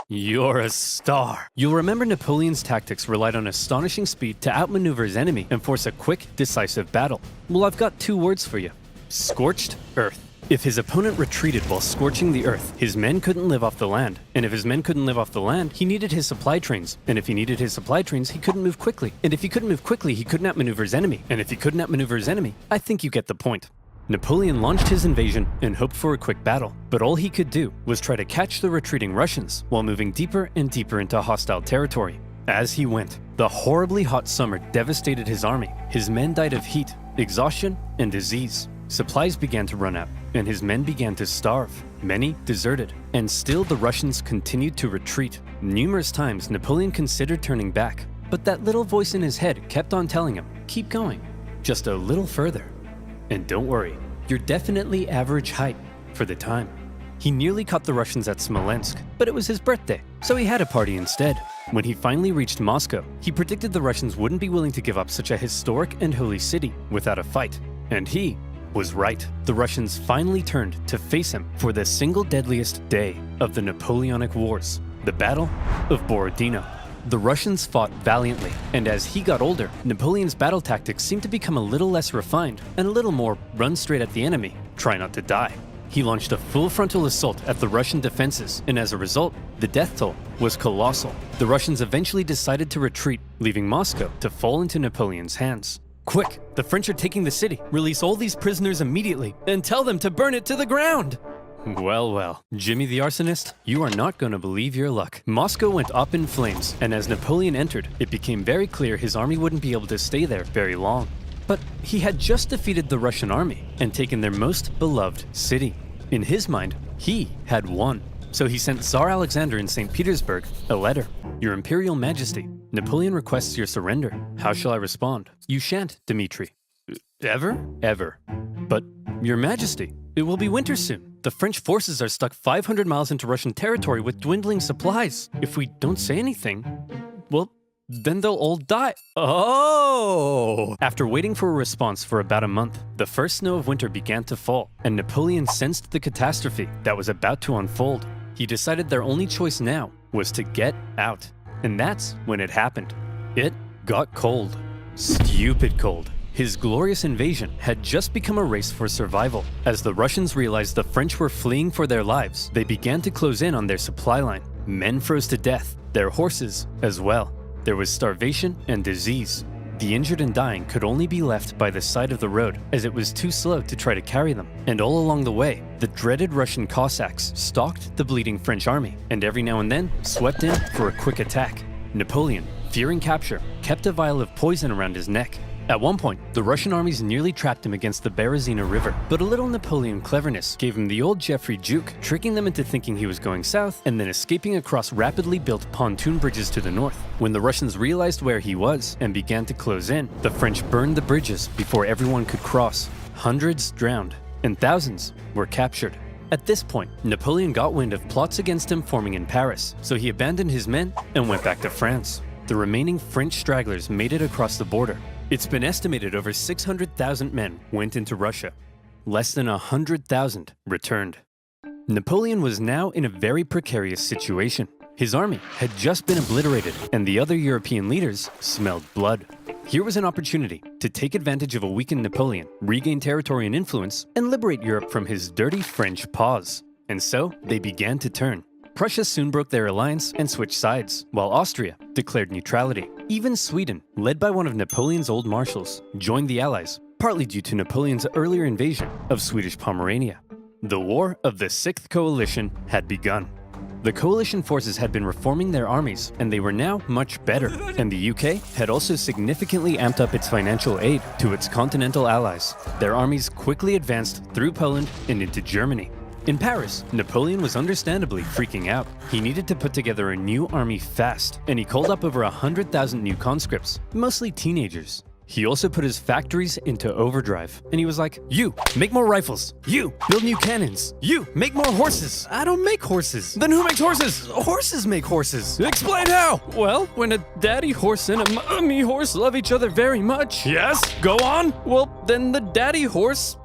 You're a star. You'll remember Napoleon's tactics relied on astonishing speed to outmaneuver his enemy and force a quick, decisive battle. Well, I've got two words for you. Scorched earth. If his opponent retreated while scorching the earth, his men couldn't live off the land. And if his men couldn't live off the land, he needed his supply trains. And if he needed his supply trains, he couldn't move quickly. And if he couldn't move quickly, he couldn't outmaneuver his enemy. And if he couldn't outmaneuver his enemy, I think you get the point. Napoleon launched his invasion and hoped for a quick battle, but all he could do was try to catch the retreating Russians while moving deeper and deeper into hostile territory. As he went, the horribly hot summer devastated his army. His men died of heat, exhaustion, and disease. Supplies began to run out, and his men began to starve. Many deserted, and still the Russians continued to retreat. Numerous times Napoleon considered turning back, but that little voice in his head kept on telling him, keep going, just a little further. And don't worry, you're definitely average height for the time. He nearly caught the Russians at Smolensk, but it was his birthday, so he had a party instead. When he finally reached Moscow, he predicted the Russians wouldn't be willing to give up such a historic and holy city without a fight. And he was right. The Russians finally turned to face him for the single deadliest day of the Napoleonic Wars, the Battle of Borodino. The Russians fought valiantly, and as he got older, Napoleon's battle tactics seemed to become a little less refined and a little more run straight at the enemy, try not to die. He launched a full frontal assault at the Russian defenses, and as a result, the death toll was colossal. The Russians eventually decided to retreat, leaving Moscow to fall into Napoleon's hands. Quick, the French are taking the city. Release all these prisoners immediately and tell them to burn it to the ground. Well, Jimmy the Arsonist, you are not going to believe your luck. Moscow went up in flames, and as Napoleon entered, it became very clear his army wouldn't be able to stay there very long. But he had just defeated the Russian army and taken their most beloved city. In his mind, he had won. So he sent Tsar Alexander in St. Petersburg a letter. Your Imperial Majesty, Napoleon requests your surrender. How shall I respond? You shan't, Dmitri. Ever? Ever. But, Your Majesty, it will be winter soon. The French forces are stuck 500 miles into Russian territory with dwindling supplies. If we don't say anything, well, then they'll all die. Oh! After waiting for a response for about a month, the first snow of winter began to fall, and Napoleon sensed the catastrophe that was about to unfold. He decided their only choice now was to get out. And that's when it happened. It got cold. Stupid cold. His glorious invasion had just become a race for survival. As the Russians realized the French were fleeing for their lives, they began to close in on their supply line. Men froze to death, their horses as well. There was starvation and disease. The injured and dying could only be left by the side of the road, as it was too slow to try to carry them. And all along the way, the dreaded Russian Cossacks stalked the bleeding French army, and every now and then swept in for a quick attack. Napoleon, fearing capture, kept a vial of poison around his neck. At one point, the Russian armies nearly trapped him against the Berezina River, but a little Napoleon cleverness gave him the old Geoffrey juke, tricking them into thinking he was going south and then escaping across rapidly built pontoon bridges to the north. When the Russians realized where he was and began to close in, the French burned the bridges before everyone could cross. Hundreds drowned, and thousands were captured. At this point, Napoleon got wind of plots against him forming in Paris, so he abandoned his men and went back to France. The remaining French stragglers made it across the border. It's been estimated over 600,000 men went into Russia. Less than 100,000 returned. Napoleon was now in a very precarious situation. His army had just been obliterated, and the other European leaders smelled blood. Here was an opportunity to take advantage of a weakened Napoleon, regain territory and influence, and liberate Europe from his dirty French paws. And so they began to turn. Prussia soon broke their alliance and switched sides, while Austria declared neutrality. Even Sweden, led by one of Napoleon's old marshals, joined the Allies, partly due to Napoleon's earlier invasion of Swedish Pomerania. The War of the Sixth Coalition had begun. The coalition forces had been reforming their armies, and they were now much better. And the UK had also significantly amped up its financial aid to its continental allies. Their armies quickly advanced through Poland and into Germany. In Paris, Napoleon was understandably freaking out. He needed to put together a new army fast, and he called up over 100,000 new conscripts, mostly teenagers. He also put his factories into overdrive, and he was like, "You, make more rifles. You, build new cannons. You, make more horses." "I don't make horses." Then who makes horses? "Horses make horses." Explain how! "Well, when a daddy horse and a mommy horse love each other very much." Yes, go on! "Well, then the daddy horse..."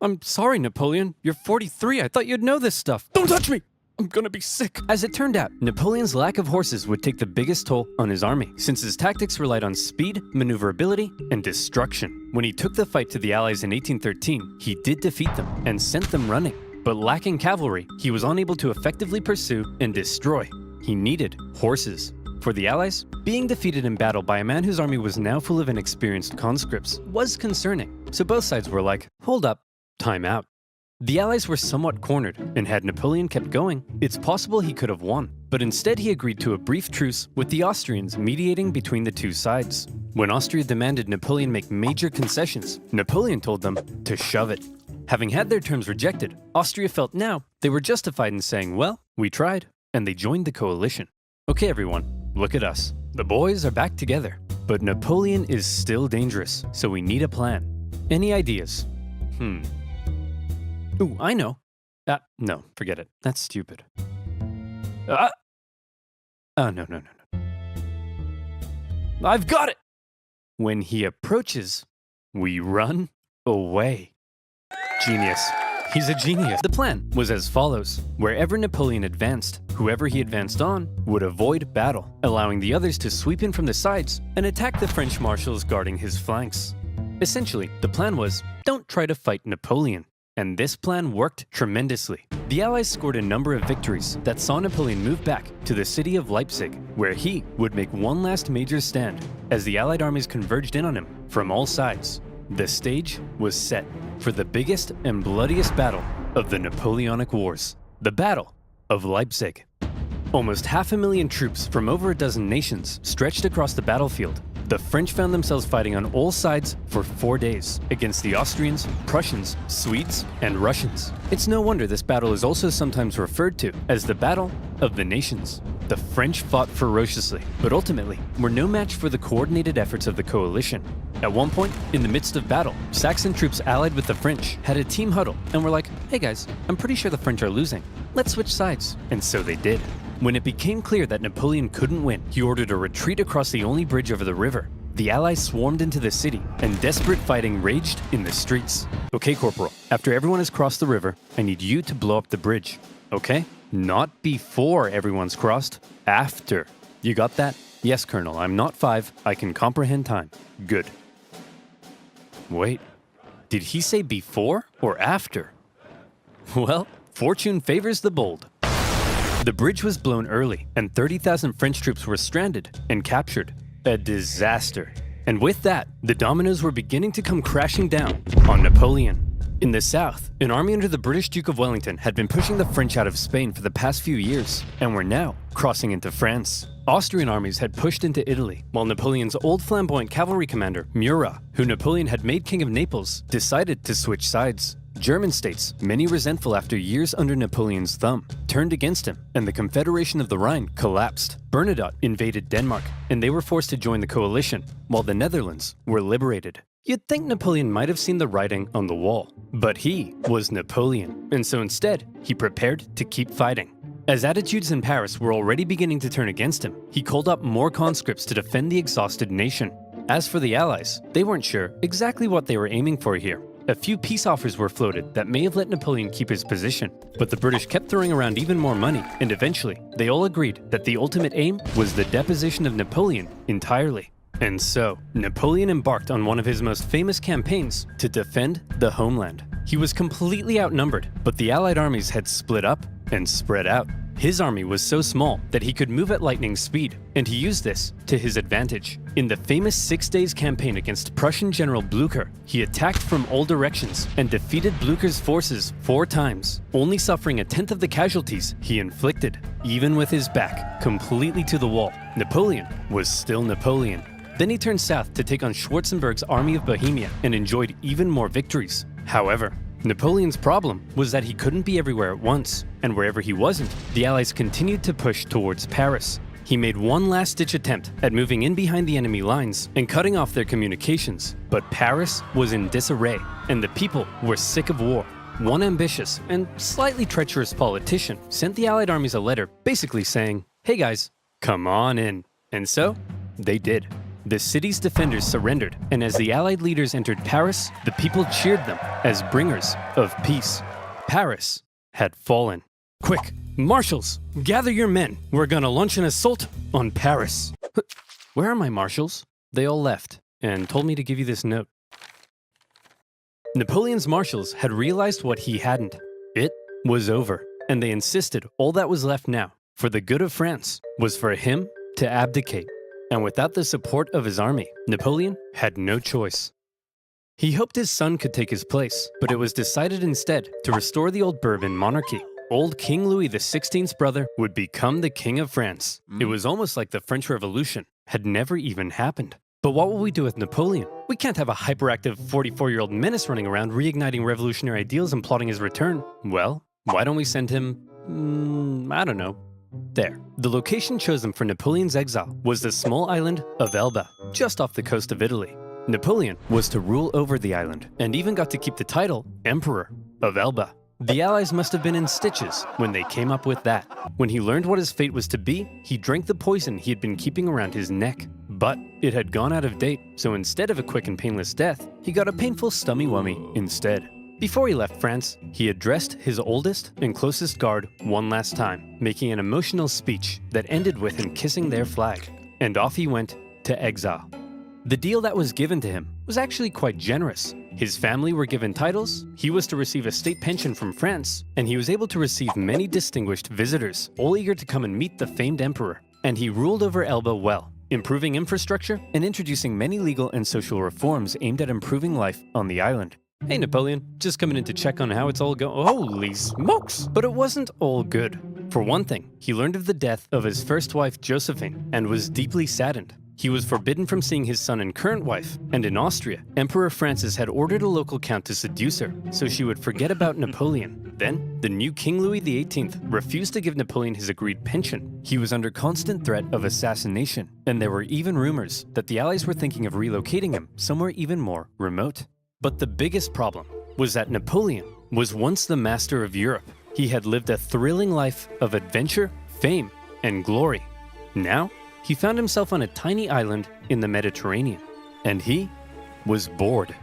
"I'm sorry, Napoleon. You're 43. I thought you'd know this stuff." Don't touch me! I'm gonna be sick. As it turned out, Napoleon's lack of horses would take the biggest toll on his army, since his tactics relied on speed, maneuverability, and destruction. When he took the fight to the Allies in 1813, he did defeat them and sent them running. But lacking cavalry, he was unable to effectively pursue and destroy. He needed horses. For the Allies, being defeated in battle by a man whose army was now full of inexperienced conscripts was concerning. So both sides were like, hold up. Time out. The Allies were somewhat cornered, and had Napoleon kept going, it's possible he could have won. But instead he agreed to a brief truce with the Austrians mediating between the two sides. When Austria demanded Napoleon make major concessions, Napoleon told them to shove it. Having had their terms rejected, Austria felt now they were justified in saying, well, we tried, and they joined the coalition. Okay everyone, look at us. The boys are back together. But Napoleon is still dangerous, so we need a plan. Any ideas? Ooh, I know. No, forget it. That's stupid. Oh, no. I've got it! When he approaches, we run away. Genius. He's a genius. The plan was as follows. Wherever Napoleon advanced, whoever he advanced on would avoid battle, allowing the others to sweep in from the sides and attack the French marshals guarding his flanks. Essentially, the plan was, don't try to fight Napoleon. And this plan worked tremendously. The Allies scored a number of victories that saw Napoleon move back to the city of Leipzig, where he would make one last major stand as the Allied armies converged in on him from all sides. The stage was set for the biggest and bloodiest battle of the Napoleonic Wars, the Battle of Leipzig. Almost 500,000 troops from over a dozen nations stretched across the battlefield. The French found themselves fighting on all sides for 4 days against the Austrians, Prussians, Swedes, and Russians. It's no wonder this battle is also sometimes referred to as the Battle of the Nations. The French fought ferociously, but ultimately were no match for the coordinated efforts of the coalition. At one point, in the midst of battle, Saxon troops allied with the French had a team huddle and were like, hey guys, I'm pretty sure the French are losing. Let's switch sides. And so they did. When it became clear that Napoleon couldn't win, he ordered a retreat across the only bridge over the river. The Allies swarmed into the city, and desperate fighting raged in the streets. Okay, Corporal, after everyone has crossed the river, I need you to blow up the bridge. Okay? Not before everyone's crossed, after. You got that? Yes, Colonel, I'm not 5. I can comprehend time. Good. Wait, did he say before or after? Well, fortune favors the bold. The bridge was blown early, and 30,000 French troops were stranded and captured. A disaster. And with that, the dominoes were beginning to come crashing down on Napoleon. In the south, an army under the British Duke of Wellington had been pushing the French out of Spain for the past few years, and were now crossing into France. Austrian armies had pushed into Italy, while Napoleon's old flamboyant cavalry commander, Murat, who Napoleon had made king of Naples, decided to switch sides. German states, many resentful after years under Napoleon's thumb, turned against him, and the Confederation of the Rhine collapsed. Bernadotte invaded Denmark, and they were forced to join the coalition, while the Netherlands were liberated. You'd think Napoleon might have seen the writing on the wall, but he was Napoleon, and so instead, he prepared to keep fighting. As attitudes in Paris were already beginning to turn against him, he called up more conscripts to defend the exhausted nation. As for the Allies, they weren't sure exactly what they were aiming for here. A few peace offers were floated that may have let Napoleon keep his position, but the British kept throwing around even more money, and eventually, they all agreed that the ultimate aim was the deposition of Napoleon entirely. And so, Napoleon embarked on one of his most famous campaigns to defend the homeland. He was completely outnumbered, but the Allied armies had split up and spread out. His army was so small that he could move at lightning speed, and he used this to his advantage. In the famous 6 Days campaign against Prussian General Blücher, he attacked from all directions and defeated Blücher's forces 4 times, only suffering a tenth of the casualties he inflicted. Even with his back completely to the wall, Napoleon was still Napoleon. Then he turned south to take on Schwarzenberg's army of Bohemia and enjoyed even more victories. However, Napoleon's problem was that he couldn't be everywhere at once, and wherever he wasn't, the Allies continued to push towards Paris. He made one last-ditch attempt at moving in behind the enemy lines and cutting off their communications, but Paris was in disarray, and the people were sick of war. One ambitious and slightly treacherous politician sent the Allied armies a letter basically saying, "Hey guys, come on in." And so, they did. The city's defenders surrendered, and as the Allied leaders entered Paris, the people cheered them as bringers of peace. Paris had fallen. Quick, marshals, gather your men. We're gonna launch an assault on Paris. Where are my marshals? They all left and told me to give you this note. Napoleon's marshals had realized what he hadn't. It was over, and they insisted all that was left now, for the good of France, was for him to abdicate. And without the support of his army, Napoleon had no choice. He hoped his son could take his place, but it was decided instead to restore the old Bourbon monarchy. Old King Louis XVI's brother would become the King of France. It was almost like the French Revolution had never even happened. But what will we do with Napoleon? We can't have a hyperactive 44-year-old menace running around reigniting revolutionary ideals and plotting his return. Well, why don't we send him, I don't know, there. The location chosen for Napoleon's exile was the small island of Elba, just off the coast of Italy. Napoleon was to rule over the island, and even got to keep the title Emperor of Elba. The Allies must have been in stitches when they came up with that. When he learned what his fate was to be, he drank the poison he had been keeping around his neck. But it had gone out of date, so instead of a quick and painless death, he got a painful stummy-wummy instead. Before he left France, he addressed his oldest and closest guard one last time, making an emotional speech that ended with him kissing their flag. And off he went to exile. The deal that was given to him was actually quite generous. His family were given titles, he was to receive a state pension from France, and he was able to receive many distinguished visitors, all eager to come and meet the famed emperor. And he ruled over Elba well, improving infrastructure and introducing many legal and social reforms aimed at improving life on the island. Hey Napoleon, just coming in to check on how it's all going. Holy smokes! But it wasn't all good. For one thing, he learned of the death of his first wife Josephine and was deeply saddened. He was forbidden from seeing his son and current wife, and in Austria, Emperor Francis had ordered a local count to seduce her, so she would forget about Napoleon. Then, the new King Louis XVIII refused to give Napoleon his agreed pension. He was under constant threat of assassination, and there were even rumors that the Allies were thinking of relocating him somewhere even more remote. But the biggest problem was that Napoleon was once the master of Europe. He had lived a thrilling life of adventure, fame, and glory. Now, he found himself on a tiny island in the Mediterranean, and he was bored.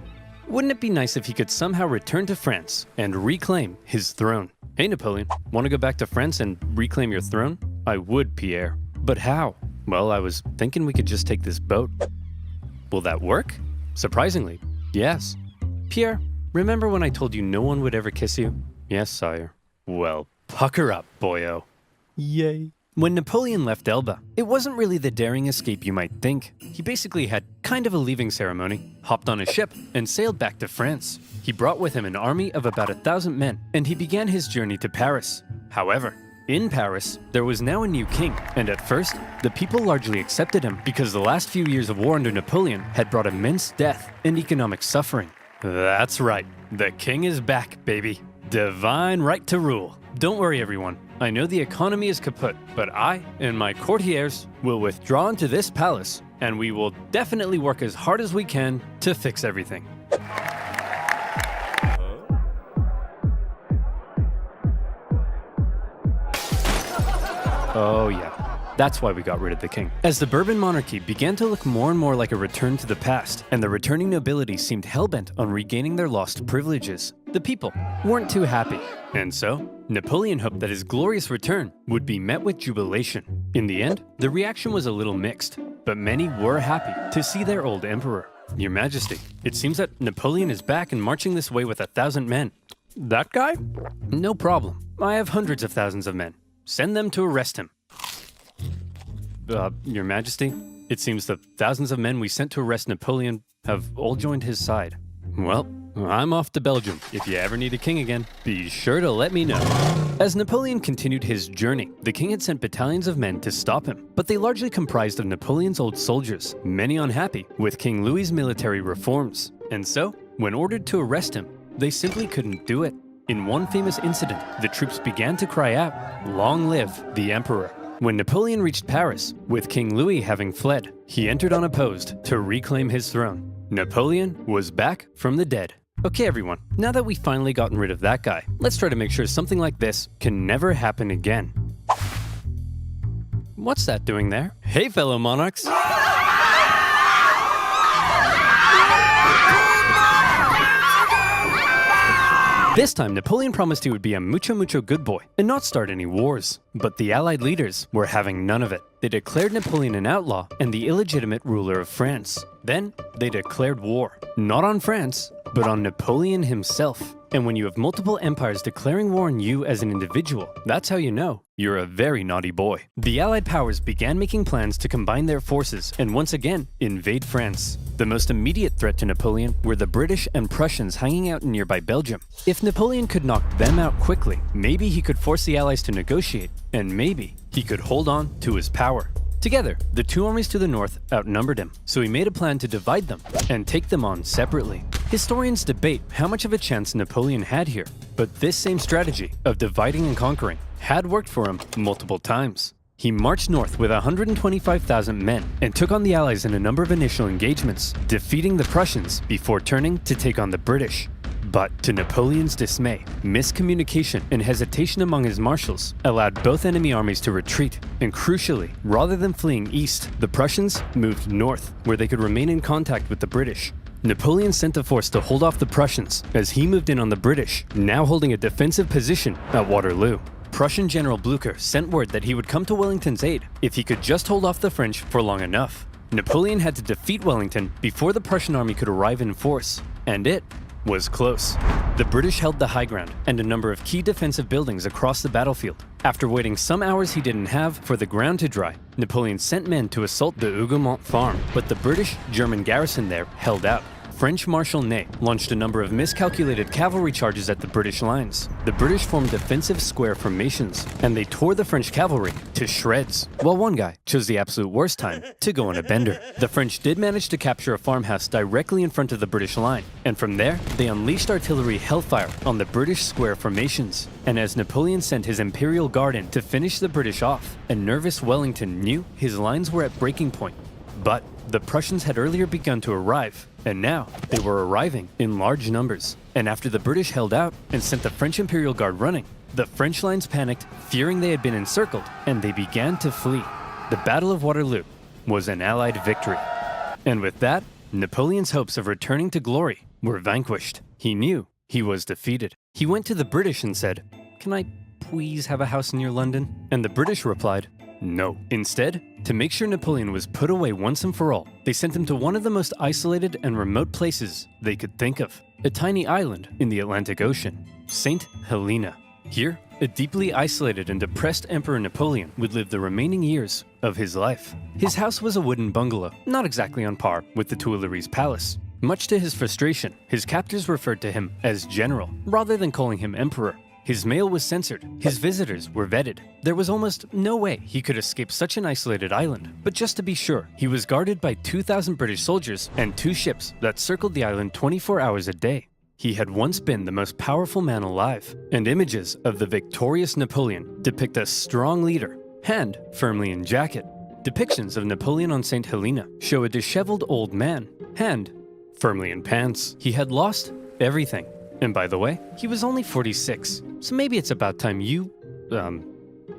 Wouldn't it be nice if he could somehow return to France and reclaim his throne? Hey Napoleon, want to go back to France and reclaim your throne? I would, Pierre. But how? Well, I was thinking we could just take this boat. Will that work? Surprisingly, yes. Pierre, remember when I told you no one would ever kiss you? Yes, sire. Well, pucker up, boyo. Yay. When Napoleon left Elba, it wasn't really the daring escape you might think. He basically had kind of a leaving ceremony, hopped on a ship, and sailed back to France. He brought with him an army of about 1,000 men, and he began his journey to Paris. However, In Paris, there was now a new king, and at first, the people largely accepted him because the last few years of war under Napoleon had brought immense death and economic suffering. That's right, the king is back, baby. Divine right to rule. Don't worry, everyone. I know the economy is kaput, but I and my courtiers will withdraw into this palace, and we will definitely work as hard as we can to fix everything. Oh yeah, that's why we got rid of the king. As the Bourbon monarchy began to look more and more like a return to the past, and the returning nobility seemed hellbent on regaining their lost privileges, the people weren't too happy. And so, Napoleon hoped that his glorious return would be met with jubilation. In the end, the reaction was a little mixed, but many were happy to see their old emperor. Your Majesty, it seems that Napoleon is back and marching this way with 1,000 men. That guy? No problem. I have hundreds of thousands of men. Send them to arrest him. Your Majesty, it seems the thousands of men we sent to arrest Napoleon have all joined his side. Well, I'm off to Belgium. If you ever need a king again, be sure to let me know. As Napoleon continued his journey, the king had sent battalions of men to stop him, but they largely comprised of Napoleon's old soldiers, many unhappy with King Louis's military reforms. And so, when ordered to arrest him, they simply couldn't do it. In one famous incident, the troops began to cry out, "Long live the Emperor." When Napoleon reached Paris, with King Louis having fled, he entered unopposed to reclaim his throne. Napoleon was back from the dead. Okay everyone, now that we've finally gotten rid of that guy, let's try to make sure something like this can never happen again. What's that doing there? Hey fellow monarchs! This time, Napoleon promised he would be a mucho good boy and not start any wars. But the Allied leaders were having none of it. They declared Napoleon an outlaw and the illegitimate ruler of France. Then, they declared war, not on France, but on Napoleon himself. And when you have multiple empires declaring war on you as an individual, that's how you know you're a very naughty boy. The Allied powers began making plans to combine their forces and once again invade France. The most immediate threat to Napoleon were the British and Prussians hanging out in nearby Belgium. If Napoleon could knock them out quickly, maybe he could force the Allies to negotiate, and maybe he could hold on to his power. Together, the two armies to the north outnumbered him, so he made a plan to divide them and take them on separately. Historians debate how much of a chance Napoleon had here, but this same strategy of dividing and conquering had worked for him multiple times. He marched north with 125,000 men and took on the Allies in a number of initial engagements, defeating the Prussians before turning to take on the British. But to Napoleon's dismay, miscommunication and hesitation among his marshals allowed both enemy armies to retreat, and crucially, rather than fleeing east, the Prussians moved north, where they could remain in contact with the British. Napoleon sent a force to hold off the Prussians as he moved in on the British, now holding a defensive position at Waterloo. Prussian General Blücher sent word that he would come to Wellington's aid if he could just hold off the French for long enough. Napoleon had to defeat Wellington before the Prussian army could arrive in force, and it was close. The British held the high ground and a number of key defensive buildings across the battlefield. After waiting some hours he didn't have for the ground to dry, Napoleon sent men to assault the Hougoumont farm, but the British-German garrison there held out. French Marshal Ney launched a number of miscalculated cavalry charges at the British lines. The British formed defensive square formations, and they tore the French cavalry to shreds, while one guy chose the absolute worst time to go on a bender. The French did manage to capture a farmhouse directly in front of the British line, and from there, they unleashed artillery hellfire on the British square formations. And as Napoleon sent his Imperial Guard in to finish the British off, a nervous Wellington knew his lines were at breaking point. But the Prussians had earlier begun to arrive, and now they were arriving in large numbers. And after the British held out and sent the French Imperial Guard running, the French lines panicked, fearing they had been encircled, and they began to flee. The Battle of Waterloo was an Allied victory. And with that, Napoleon's hopes of returning to glory were vanquished. He knew he was defeated. He went to the British and said, "Can I please have a house near London?" And the British replied, "No." Instead, to make sure Napoleon was put away once and for all, they sent him to one of the most isolated and remote places they could think of, a tiny island in the Atlantic Ocean, St. Helena. Here, a deeply isolated and depressed Emperor Napoleon would live the remaining years of his life. His house was a wooden bungalow, not exactly on par with the Tuileries Palace. Much to his frustration, his captors referred to him as General, rather than calling him Emperor. His mail was censored, his visitors were vetted. There was almost no way he could escape such an isolated island. But just to be sure, he was guarded by 2,000 British soldiers and 2 ships that circled the island 24 hours a day. He had once been the most powerful man alive, and images of the victorious Napoleon depict a strong leader, hand firmly in jacket. Depictions of Napoleon on St. Helena show a disheveled old man, hand firmly in pants. He had lost everything. And by the way, he was only 46, so maybe it's about time you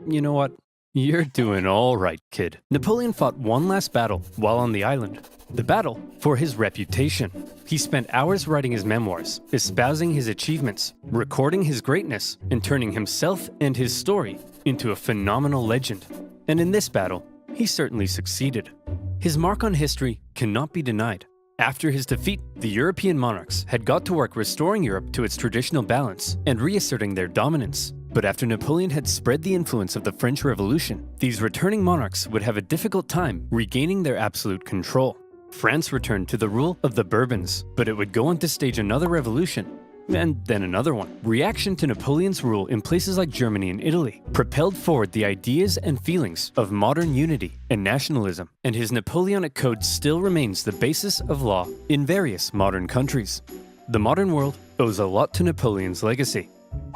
know what? You're doing all right, kid. Napoleon fought one last battle while on the island. The battle for his reputation. He spent hours writing his memoirs, espousing his achievements, recording his greatness, and turning himself and his story into a phenomenal legend. And in this battle, he certainly succeeded. His mark on history cannot be denied. After his defeat, the European monarchs had got to work restoring Europe to its traditional balance and reasserting their dominance. But after Napoleon had spread the influence of the French Revolution, these returning monarchs would have a difficult time regaining their absolute control. France returned to the rule of the Bourbons, but it would go on to stage another revolution, and then another one. Reaction to Napoleon's rule in places like Germany and Italy propelled forward the ideas and feelings of modern unity and nationalism, and his Napoleonic Code still remains the basis of law in various modern countries. The modern world owes a lot to Napoleon's legacy.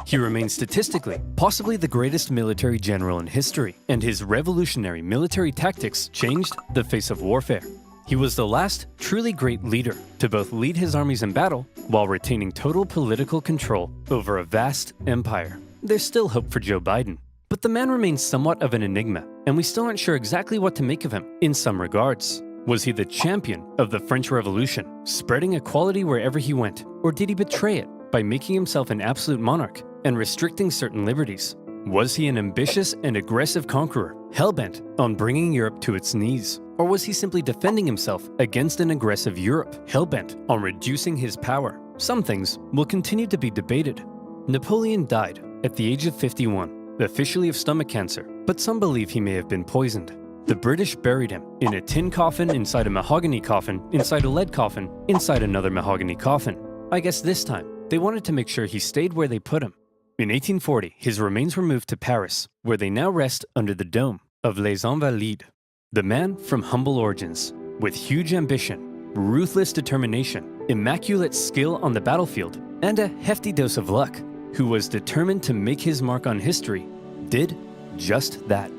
He remains statistically possibly the greatest military general in history, and his revolutionary military tactics changed the face of warfare. He was the last truly great leader to both lead his armies in battle while retaining total political control over a vast empire. There's still hope for Joe Biden, but the man remains somewhat of an enigma, and we still aren't sure exactly what to make of him in some regards. Was he the champion of the French Revolution, spreading equality wherever he went, or did he betray it by making himself an absolute monarch and restricting certain liberties? Was he an ambitious and aggressive conqueror, hell-bent on bringing Europe to its knees? Or was he simply defending himself against an aggressive Europe, hell-bent on reducing his power? Some things will continue to be debated. Napoleon died at the age of 51, officially of stomach cancer, but some believe he may have been poisoned. The British buried him in a tin coffin inside a mahogany coffin, inside a lead coffin, inside another mahogany coffin. I guess this time, they wanted to make sure he stayed where they put him. In 1840, his remains were moved to Paris, where they now rest under the dome of Les Invalides. The man from humble origins, with huge ambition, ruthless determination, immaculate skill on the battlefield, and a hefty dose of luck, who was determined to make his mark on history, did just that.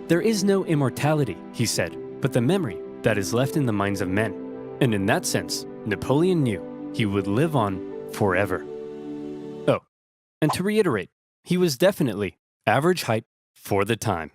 There is no immortality, he said, but the memory that is left in the minds of men. And in that sense, Napoleon knew he would live on forever. Oh, and to reiterate, he was definitely average height for the time.